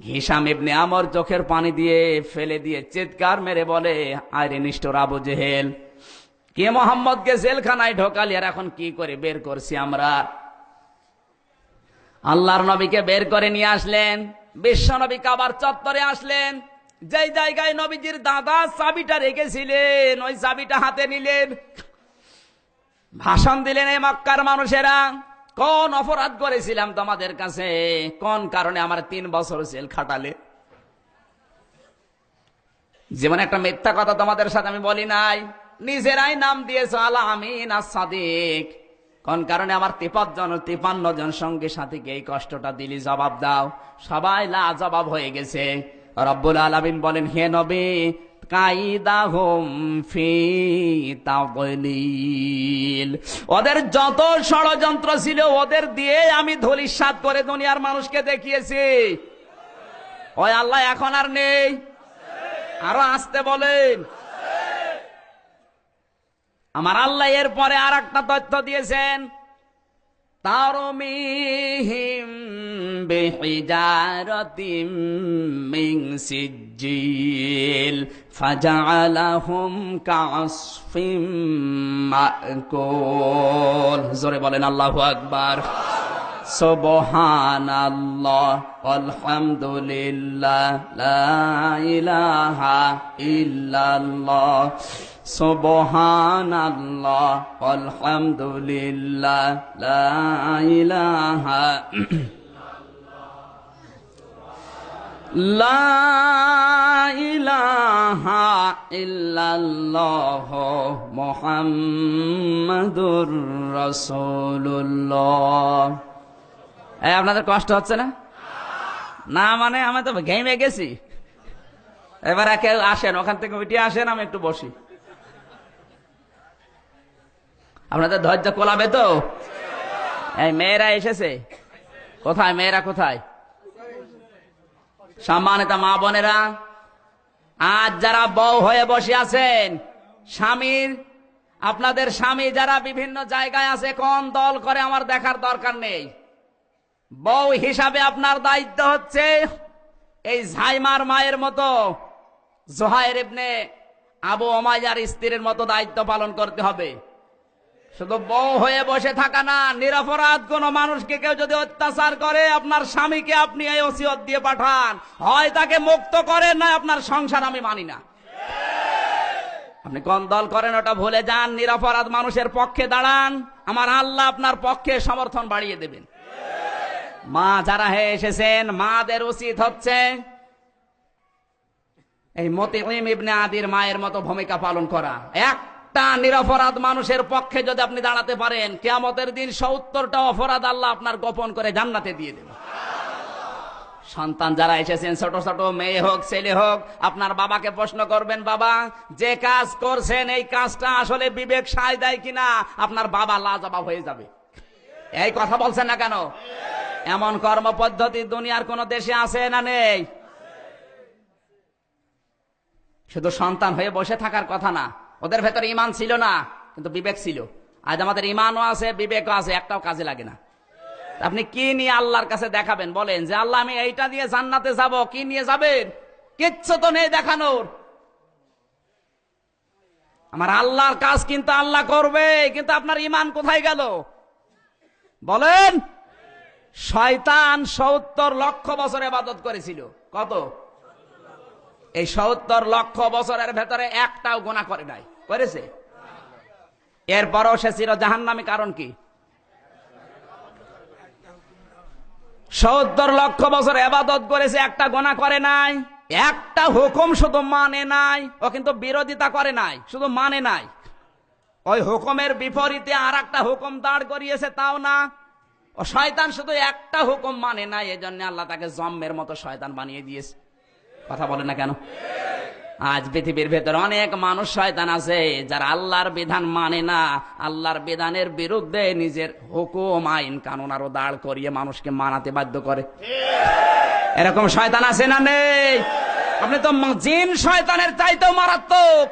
হিশাম ইবনে আমর চোখের পানি দিয়ে ফেলে দিয়ে চিৎকার মেরে বলে, আরে নিষ্ঠুর আবু জেহেল, কে মোহাম্মদকে জেলখানায় ঢোকালি, আর এখন কি করে বের করছি আমরা? আল্লাহর নবীকে বের করে নিয়ে আসলেন। বিশ্ব নবী কাবার চত্বরে আসলেন, যেই জায়গায় নবীজির দাদা চাবিটা রেখেছিলেন, ওই চাবিটা হাতে নিলেন, ভাষণ দিলেন, এই মক্কার মানুষেরা, কোন অপরাধ করেছিলাম তোমাদের কাছে, কোন কারণে আমার 3 বছর জেল খাটালে? যেমন একটা মিথ্যা কথা তোমাদের সাথে আমি বলি নাই, নিজেরাই নাম দিয়েছ আল আমিন as-সাদিক, কোন কারণে আমার 53 জন সঙ্গে সাথীকে এই কষ্টটা দিলি? জবাব দাও। সবাই লা জবাব হয়ে গেছে। রব্বুল আলামিন বলেন, হে নবী, কাইদাহুম ফি তাদলিল, ওদের যত ষড়যন্ত্র ছিল ওদের দিয়ে আমি ধূলিসাৎ করে দুনিয়ার মানুষকে দেখিয়েছি। ওই আল্লাহ এখন আর নেই। আরো আসতে বলেন। আমার আল্লাহ এর পরে আর একটা তথ্য দিয়েছেন, তারমিহিম বিহিজারাতিম মিন সিজ্জিল ফাজআলাহুম কাসফিম মাকুল। জোরে বলেন আল্লাহু আকবার। সুবহানাল্লাহ আলহামদুলিল্লাহ লা ইলাহা ইল্লাল্লাহ, সুবহানাল্লাহ আলহামদুলিল্লাহ লা ইলাহা লা ইলাহা ইল্লাল্লাহ মুহাম্মাদুর রাসূলুল্লাহ। আপনাদের কষ্ট হচ্ছে না? না মানে আমি তো ঘেমে গেছি। এবার একে আসেন, ওখান থেকে উঠে আসেন, আমি একটু বসি। আপনাদের ধৈর্য কোলাবে তো? এই মেয়েরা এসেছে কোথায়? মেয়েরা কোথায়? সম্মানিত মা বোনেরা, আজ যারা বউ হয়ে বসে আছেন, স্বামীর আপনাদের স্বামী যারা বিভিন্ন জায়গায় আছে, কোন দল করে আমার দেখার দরকার নেই। বউ হিসাবে আপনার দায়িত্ব হচ্ছে এই ঝাইমার মায়ের মতো, জোহাইর ইবনে আবু উমাইয়ার স্ত্রীর মতো দায়িত্ব পালন করতে হবে। শুধু বউ হয়ে বসে থাকা না, নিরপরাধ কোন মানুষকে কেউ যদি অত্যাচার করে, আপনার স্বামীকে আপনি এই ওসিয়ত দিয়ে পাঠান, হয় তাকে মুক্ত করেন, না আপনার সংসার আমি মানি না। আপনি কোন দল করেন ওটা ভুলে যান, নিরপরাধ মানুষের পক্ষে দাঁড়ান, আমার আল্লাহ আপনার পক্ষে সমর্থন বাড়িয়ে দেবেন। মা যারা হয়ে এসেছেন, মাদের উচিত হচ্ছে এই মুতিঈম ইবনে আদির মায়ের মতো ভূমিকা পালন করা। একটা নিরপরাধ মানুষের পক্ষে যদি আপনি দাঁড়াতে পারেন, কিয়ামতের দিন ৭০টা অপরাধ আল্লাহ আপনার গোপন করে জান্নাতে দিয়ে দেবে। সন্তান যারা এসেছেন, ছোট ছোট মেয়ে হোক ছেলে হোক, আপনার বাবাকে প্রশ্ন করবেন, বাবা যে কাজ করছেন এই কাজটা আসলে বিবেক সায় দেয় কিনা, আপনার বাবা লাজবাব হয়ে যাবে। এই কথা বলছেন না কেন? এমন কর্ম পদ্ধতি দুনিয়ার কোন দেশে আছে না নেই? শুধু সন্তান হয়ে বসে থাকার কথা না, ওদের ভেতরে ঈমান ছিল না, কিন্তু বিবেক ছিল। আজ আমাদের ঈমানও আছে, বিবেকও আছে, একটাও কাজে লাগে না। আপনি কি নিয়ে আল্লাহর কাছে দেখাবেন? বলেন যে আল্লাহ আমি এইটা দিয়ে জান্নাতে যাব, কি নিয়ে যাবেন? কিচ্ছু তো নেই দেখানোর। আমার আল্লাহর কাজ কিন্তু আল্লাহ করবে, কিন্তু আপনার ঈমান কোথায় গেল বলেন? শয়তান ৭০ লক্ষ বছর ইবাদত করেছিল। কত? এই ৭০ লক্ষ বছরের ভেতরে একটাও গুনাহ করে নাই। করেছে? এরপরও সে ছিল জাহান্নামী। কারণ কি? ৭০ লক্ষ বছর ইবাদত করেছে, একটা গুনাহ করে নাই, একটা হুকুম শুধু মানে নাই। ও কিন্তু বিরোধিতা করে নাই, শুধু মানে নাই। ওই হুকুমের বিপরীতে আর একটা হুকুম দাঁড় করিয়েছে, তাও না। ও শয়তান শুধু একটা হুকুম মানে নাই, এজন্য আল্লাহ তাকে জম্মের মতো শয়তান বানিয়ে দিয়েছে। কথা বলে না কেন? আজ পৃথিবীর ভেতর অনেক মানুষ শয়তান আছে যারা আল্লাহর বিধান মানে না, আল্লাহর বিধানের বিরুদ্ধে নিজের হুকুম আইন কানুন আরো দাঁড় করিয়ে মানুষকে মানাতে বাধ্য করে। এরকম শয়তান আছে না নেই? আপনি তো জিন শয়তানের চাইতেও মারাত্মক।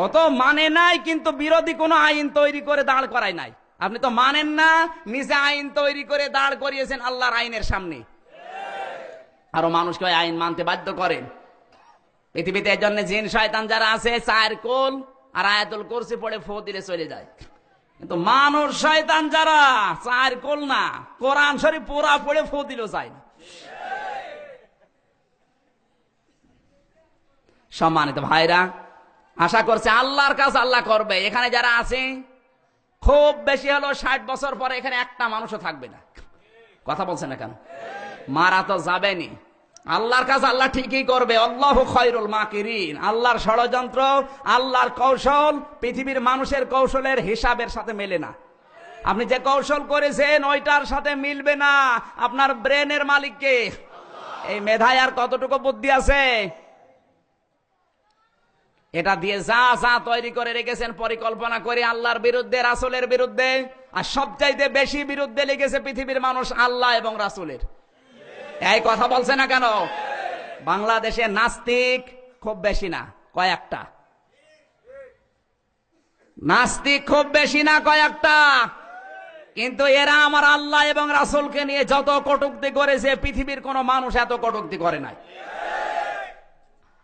ও তো মানে নাই, কিন্তু বিরোধী কোনো আইন তৈরি করে দাঁড় করায় নাই। আপনি তো মানেন না, নিজে আইন তৈরি করে দাঁড় করিয়েছেন আল্লাহর আইনের সামনে, আরো মানুষকে ওই আইন মানতে বাধ্য করেন। পৃথিবীতে এই জন্য জিন শয়তান যারা আছে, 4 কোল আর আয়াতুল কুরসি পড়ে ফু দিলে চলে যায়। কিন্তু মানুষ শয়তান যারা 4 কোল না, কোরআন শরীফ পুরা পড়ে ফু দিলেও যায় না। সম্মানিত ভাইরা, আশা করছে আল্লাহর কাজ আল্লাহ করবে। এখানে যারা আছে, খুব বেশি হলো 60 বছর পরে এখানে একটা মানুষও থাকবে না। কথা বলছেন না কেন? মারা তো যাবেনি। আল্লাহর কাজ আল্লাহ ঠিকই করবে। আল্লাহু খায়রুল মাকিরিন। আল্লাহর ষড়যন্ত্র, আল্লাহর কৌশল পৃথিবীর মানুষের কৌশলের হিসাবের সাথে মেলে না। আপনি যে কৌশল করেছেন ওইটার সাথে মিলবে না। আপনার ব্রেনের মালিককে, এই মেধায় আর কতটুকু বুদ্ধি আছে? এটা দিয়ে যা যা তৈরি করে রেখেছেন পরিকল্পনা করে আল্লাহর বিরুদ্ধে, রাসূলের বিরুদ্ধে, আর সবচাইতে বেশি বিরুদ্ধে লেগেছে পৃথিবীর মানুষ আল্লাহ এবং রাসূলের। এই কথা বলছে না কেন? বাংলাদেশে নাস্তিক খুব বেশি না, কয়েকটা। নাস্তিক খুব বেশি না, কয়েকটা। কিন্তু এরা আমার আল্লাহ এবং রাসূলকে নিয়ে যত কটূক্তি করেছে, পৃথিবীর কোন মানুষ এত কটূক্তি করে নাই।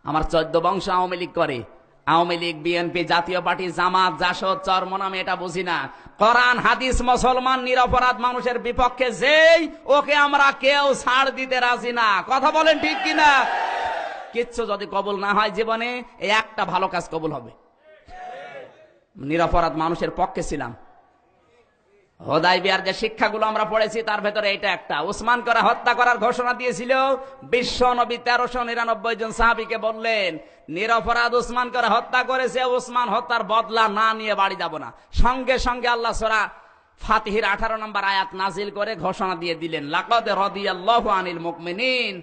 আমার 14 বংশ আওয়ামী লীগ করে। আওয়ামী লীগ, বিএনপি, জাতীয় পার্টি, জামাত, জাসদ, চরমনাম, এটা বুঝি না। কোরআন হাদিস, মুসলমান, নিরপরাধ মানুষের বিপক্ষে যেই, ওকে আমরা কেউ ছাড় দিতে রাজি না। কথা বলেন ঠিক কিনা? কিচ্ছু যদি কবুল না হয় জীবনে, এই একটা ভালো কাজ কবুল হবে। নিরপরাধ মানুষের পক্ষে ছিলাম। হুদায়বিয়ার যে শিক্ষাগুলো আমরা পড়েছি তার ভেতরে এটা একটা। উসমান করে হত্যা করার ঘোষণা দিয়েছিল। বিশ্ব নবী 1399 জন সাহাবীকে বললেন, নিরপরাধ উসমান করে হত্যা করেছে, উসমান হত্যার বদলা না নিয়ে বাড়ি যাব না। সঙ্গে সঙ্গে আল্লাহ সূরা ফাতিহির 18 নম্বর আয়াত নাজিল করে ঘোষণা দিয়ে দিলেন, লাকাদ রাদিয়াল্লাহু আনিল মুমিনিন,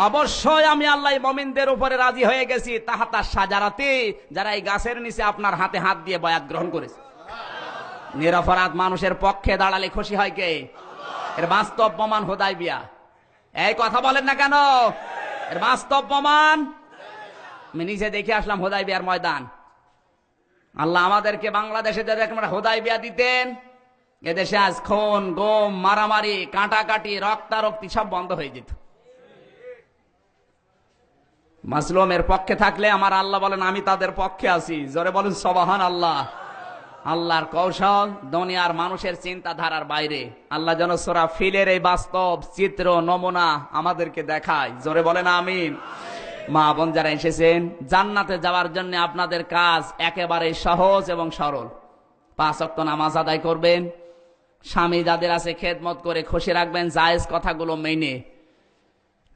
অবশ্যই আমি আল্লাহ মুমিনদের উপরে রাজি হয়ে গেছি, তাহাতা শাজারাতি, যারা এই গাছের নিচে আপনার হাতে হাত দিয়ে বয়াত গ্রহণ করেছে। নিরপরাধ মানুষের পক্ষে দাঁড়ালে খুশি হয় কে? এর বাস্তব প্রমাণ হুদায়বিয়া। এই কথা বলেন না কেন? এর বাস্তব প্রমাণ আমি নিজে দেখে আসলাম হুদায়বিয়ার ময়দান। আল্লাহ আমাদেরকে বাংলাদেশে যদি একটা হুদায়বিয়া দিতেন, এদেশে আজ খুন, গুম, মারামারি, কাটাকাটি, রক্তারক্তি সব বন্ধ হয়ে যেত। মাজলুমের পক্ষে থাকলে আমার আল্লাহ বলেন আমি তাদের পক্ষে আছি। জোরে বলেন সুবহানাল্লাহ। আল্লাহর কৌশল দুনিয়ার মানুষের চিন্তাধারার বাইরে। আল্লাহ যেন সূরা ফিলের এই বাস্তব চিত্র নমুনা আমাদেরকে দেখায়। জোরে বলেন আমিন। মা বোন যারা এসেছেন, জান্নাতে যাওয়ার জন্য আপনাদের কাজ একেবারে সহজ এবং সরল। 5 ওয়াক্ত নামাজ আদায় করবেন, স্বামী যাদের আছে খেদমত করে খুশি রাখবেন, জায়েজ কথাগুলো মেনে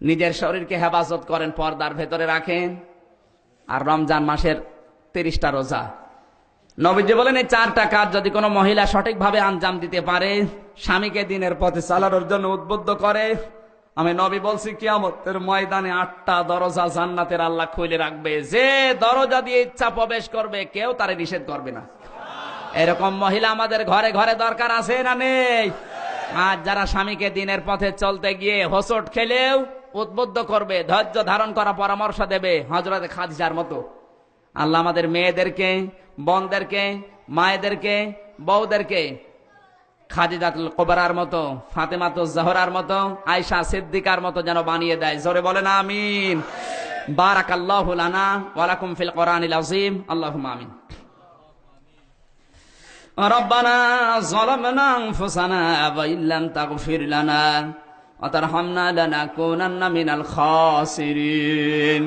নিজের শরীরকে হেফাজত করেন, পর্দার ভেতরে রাখেন, আর রমজান মাসের 30টা রোজা। নবীজি বলেন এই 4টা কাজ যদি কোনো মহিলা সঠিকভাবে আঞ্জাম দিতে পারে, স্বামীকে দিনের পথে চালানোর জন্য উদ্বুদ্ধ করে, আমি নবী বলছি কিয়ামতের ময়দানে 8টা দরজা জান্নাতের আল্লাহ খুলে রাখবে। যে দরজা দিয়ে ইচ্ছা প্রবেশ করবে কেউ তারে নিষেধ করবে না। এরকম মহিলা আমাদের ঘরে ঘরে দরকার আছে না নেই? আর যারা স্বামীকে দিনের পথে চলতে গিয়ে হোঁচট খেলেও উদ্বুদ্ধ করবে, ধৈর্য ধারণ করা পরামর্শ দেবে, হযরত খাদিজার মতো। আল্লাহ আমাদের মেয়েদেরকে, বোনদেরকে, মায়েদেরকে, বউদেরকে খাদিজাতুল কুবরার মতো, ফাতেমাতুজ জোহরার মতো, আয়েশা সিদ্দিকার মতো যেন বানিয়ে দেয়। জোরে বলেন আমিন। বারাকাল্লাহু লানা ওয়া লাকুম ফিল কোরআনিল আযীম। আল্লাহুম্মা আমিন। রব্বানা যালামনা আনফুসানা ওয়া ইল্লাম তাগফির লানা ওয়া তারহামনা লানাকুনান্না মিনাল খাসিরিন।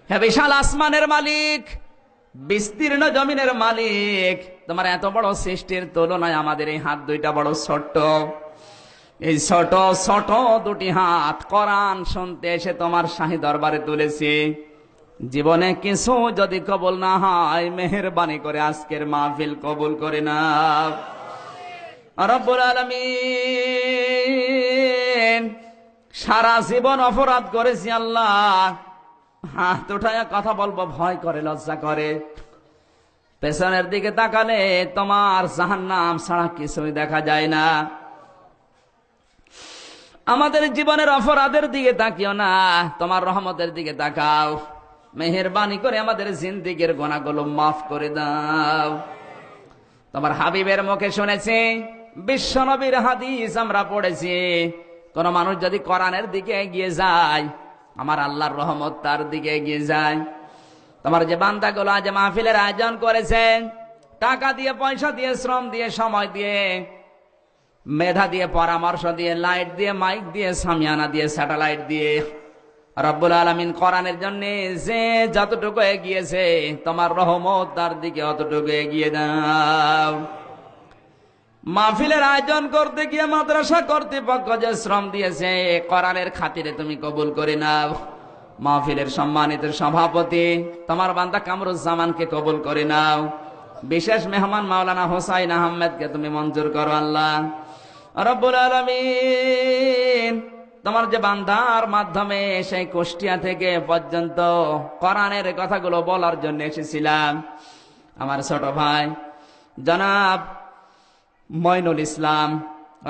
হে বিশাল আসমানের মালিক, বিস্তীর্ণ জমিনের মালিক, তোমার এত বড় সৃষ্টির তুলনায় আমাদের এই হাত দুইটা বড় ছোট্ট। এই ছোট ছোট দুটি হাত কোরআন শুনতে এসে তোমার শাহী দরবারে তুলেছি। জীবনে কিছু যদি কবুল না হয়, মেহেরবানি করে আজকের মাহফিল কবুল করে নাও রব্বুল আলামিন। সারা জীবন অপরাধ করেছি আল্লাহ, হাত উঠায় কথা বলবো ভয় করে, লজ্জা করে। পেছনের দিকে তাকালে তোমার জাহান্নাম ছাড়া কিছুই দেখা যায় না। আমাদের জীবনের অপরাধের দিকে তাকিও না, তোমার রহমতের দিকে তাকাও। মেহেরবানি করে আমাদের জিন্দেগীর গুনাহগুলো মাফ করে দাও। তোমার হাবিবের মুখে শুনেছি, বিশ্ব নবীর হাদিস আমরা পড়েছি, কোন মানুষ যদি কোরআনের দিকে এগিয়ে যায়, আমার আল্লাহর রহমত তার দিকে এগিয়ে যায়। তোমার যে বান্দাগুলো আজ মাহফিলের আয়োজন করেছেন, টাকা দিয়ে, পয়সা দিয়ে, শ্রম দিয়ে, সময় দিয়ে, মেধা দিয়ে, পরামর্শ দিয়ে, লাইট দিয়ে, মাইক দিয়ে, সামিয়ানা দিয়ে, স্যাটেলাইট দিয়ে, রব্বুল আলামিন কোরআনের জন্য যে যতটুকু এগিয়েছে, তোমার রহমত তার দিকে অতটুকু এগিয়ে দাও। মাহফিলের আয়োজন করতে গিয়ে মাদ্রাসা কর্তৃপক্ষ যে শ্রম দিয়েছে, কোরআনের খাতিরে তুমি কবুল করে নাও। মাহফিলের সম্মানিত সভাপতি তোমার বান্দা কামরুজ্জামানকে কবুল করে নাও। বিশেষ মেহমান মাওলানা হোসাইন আহমেদকে তুমি মঞ্জুর করো আল্লাহ রব্বুল আলামিন। তোমার যে বান্দার মাধ্যমে সেই কুষ্টিয়া থেকে পর্যন্ত কোরআনের কথাগুলো বলার জন্য এসেছিলাম, আমার ছোট ভাই জনাব মঈনুল ইসলাম,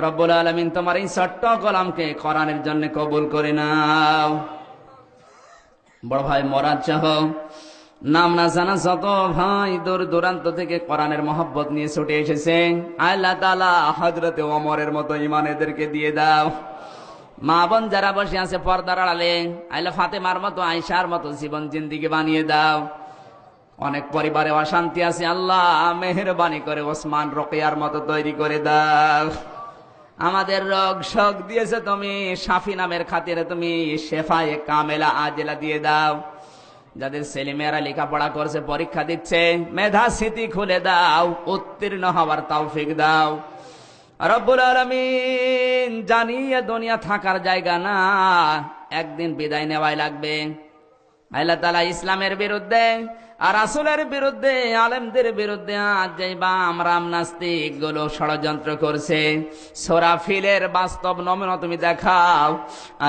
রব্বুল আলামিন তোমার এই ছোট্ট গোলামকে কোরআনের জন্য কবুল করে নাও। বড় ভাই মরাদ সহ নাম না জানা যত ভাই দূর দূরান্ত থেকে কোরআনের মহব্বত নিয়ে ছুটে এসেছে, আল্লাহ তাআলা হযরতে ওমরের মতো ঈমান এদেরকে দিয়ে দাও। মা বোন যারা বসে আছে পর্দার আড়ালে, আল্লাহ ফাতেমার মতো, আয়েশার মতো জীবন জিন্দেগি বানিয়ে দাও। অনেক পরিবারে অশান্তি আছে, আল্লাহ মেহেরবানি করে ওসমান রোকেয়ার মতো তৈরি করে দাও। আমাদের রোগ শোক দিয়েছে তুমি, শাফি নামের খাতিরে তুমি শেফায়ে কামেলা আজেলা দিয়ে দাও। যাদের ছেলেমেয়েরা লেখাপড়া করছে, পরীক্ষা দিচ্ছে, মেধা স্মৃতি খুলে দাও, উত্তীর্ণ হওয়ার তৌফিক দাও রব্বুল আলামিন। জানি এ দুনিয়া থাকার জায়গা না, একদিন বিদায় নেওয়াই লাগবে। আল্লাহ তাআলা ইসলামের বিরুদ্ধে আর রাসূলের বিরুদ্ধে, আলেমদের বিরুদ্ধে আজ যে বাম রাম নাস্তিক গুলো ষড়যন্ত্র করছে, সূরা ফিলের বাস্তব নমুনা তুমি দেখাও।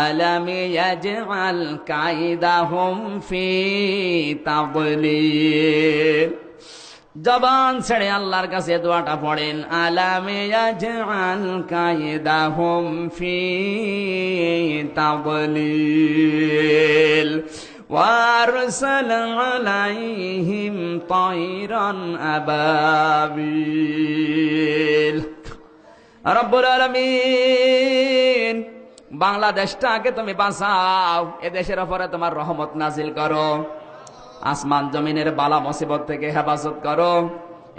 আলাম ইয়াজআল কাইদাহুম ফি তাদলিল। জবান ছেড়ে আল্লাহর কাছে দোয়াটা পড়েন, আলাম ইয়াজআল কাইদাহুম ফি তাদলিল وأرسل عليهم طيرا أبابيل রব্বুল আলামিন বাংলাদেশটাকে তুমি বাঁচাও, এ দেশের উপরে তোমার রহমত নাজিল করো, আসমান জমিনের বালা মুসিবত থেকে হেফাজত করো।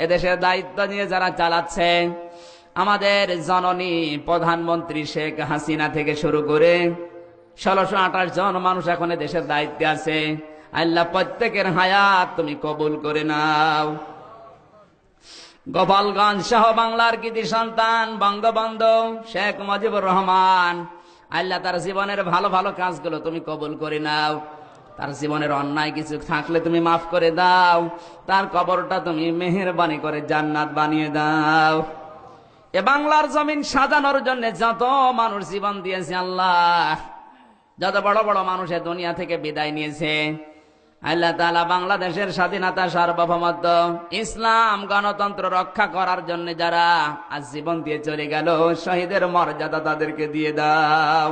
এদেশের দায়িত্ব নিয়ে যারা চালাচ্ছে, আমাদের জননী প্রধানমন্ত্রী শেখ হাসিনা থেকে শুরু করে 1628 জন মানুষ এখন দেশের দায়িত্বে আছে। আল্লাহ প্রত্যেকের হায়াত তুমি কবুল করে নাও। গোপালগঞ্জ সহ বাংলার কৃতি সন্তান বঙ্গবন্ধু শেখ মুজিবুর রহমান, আল্লাহ তার জীবনের ভালো ভালো কাজগুলো তুমি কবুল করে নাও। তার জীবনের অন্যায় কিছু থাকলে তুমি মাফ করে দাও। তার কবরটা তুমি মেহেরবানি করে জান্নাত বানিয়ে দাও। এ বাংলার জমিন সাজানোর জন্য যত মানুষ জীবন দিয়েছে আল্লাহ, যত বড় বড় মানুষ এ দুনিয়া থেকে বিদায় নিয়েছে, আল্লাহ তাআলা বাংলাদেশের স্বাধীনতা, সার্বভৌমত্ব, ইসলাম, গণতন্ত্র রক্ষা করার জন্য যারা আজ জীবন দিয়ে চলে গেল, শহীদের মর্যাদা তাদেরকে দিয়ে দাও।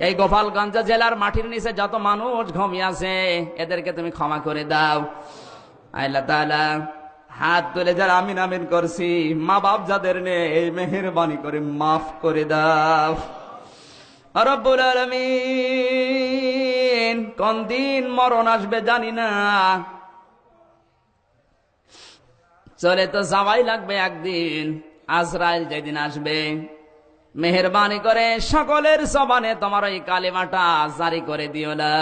এই গোপালগঞ্জ জেলার মাটির নিচে যত মানুষ ঘুমিয়ে আছে, এদেরকে তুমি ক্ষমা করে দাও। আল্লাহ তাআলা হাত তুলে যারা আমিন আমিন করছি, মা বাপ যাদের নেই, এই মেহেরবানি করে মাফ করে দাও। রব্বুল আলামিন কোন দিন মরণ আসবে জানি না, চলে তো যাওয়াই লাগবে একদিন। আজরাইল যেদিন আসবে, মেহেরবানি করে সকলের জবানে তোমার ওই কালিমাটা জারি করে দিও, লা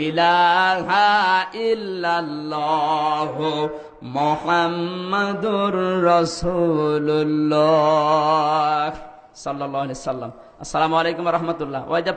ইলাহা ইল্লাল্লাহু মুহাম্মাদুর রাসূলুল্লাহ সাল্লাল্লাহু আলাইহি সাল্লাম। আসসালামু আলাইকুম ওয়া রাহমাতুল্লাহ। ওই যে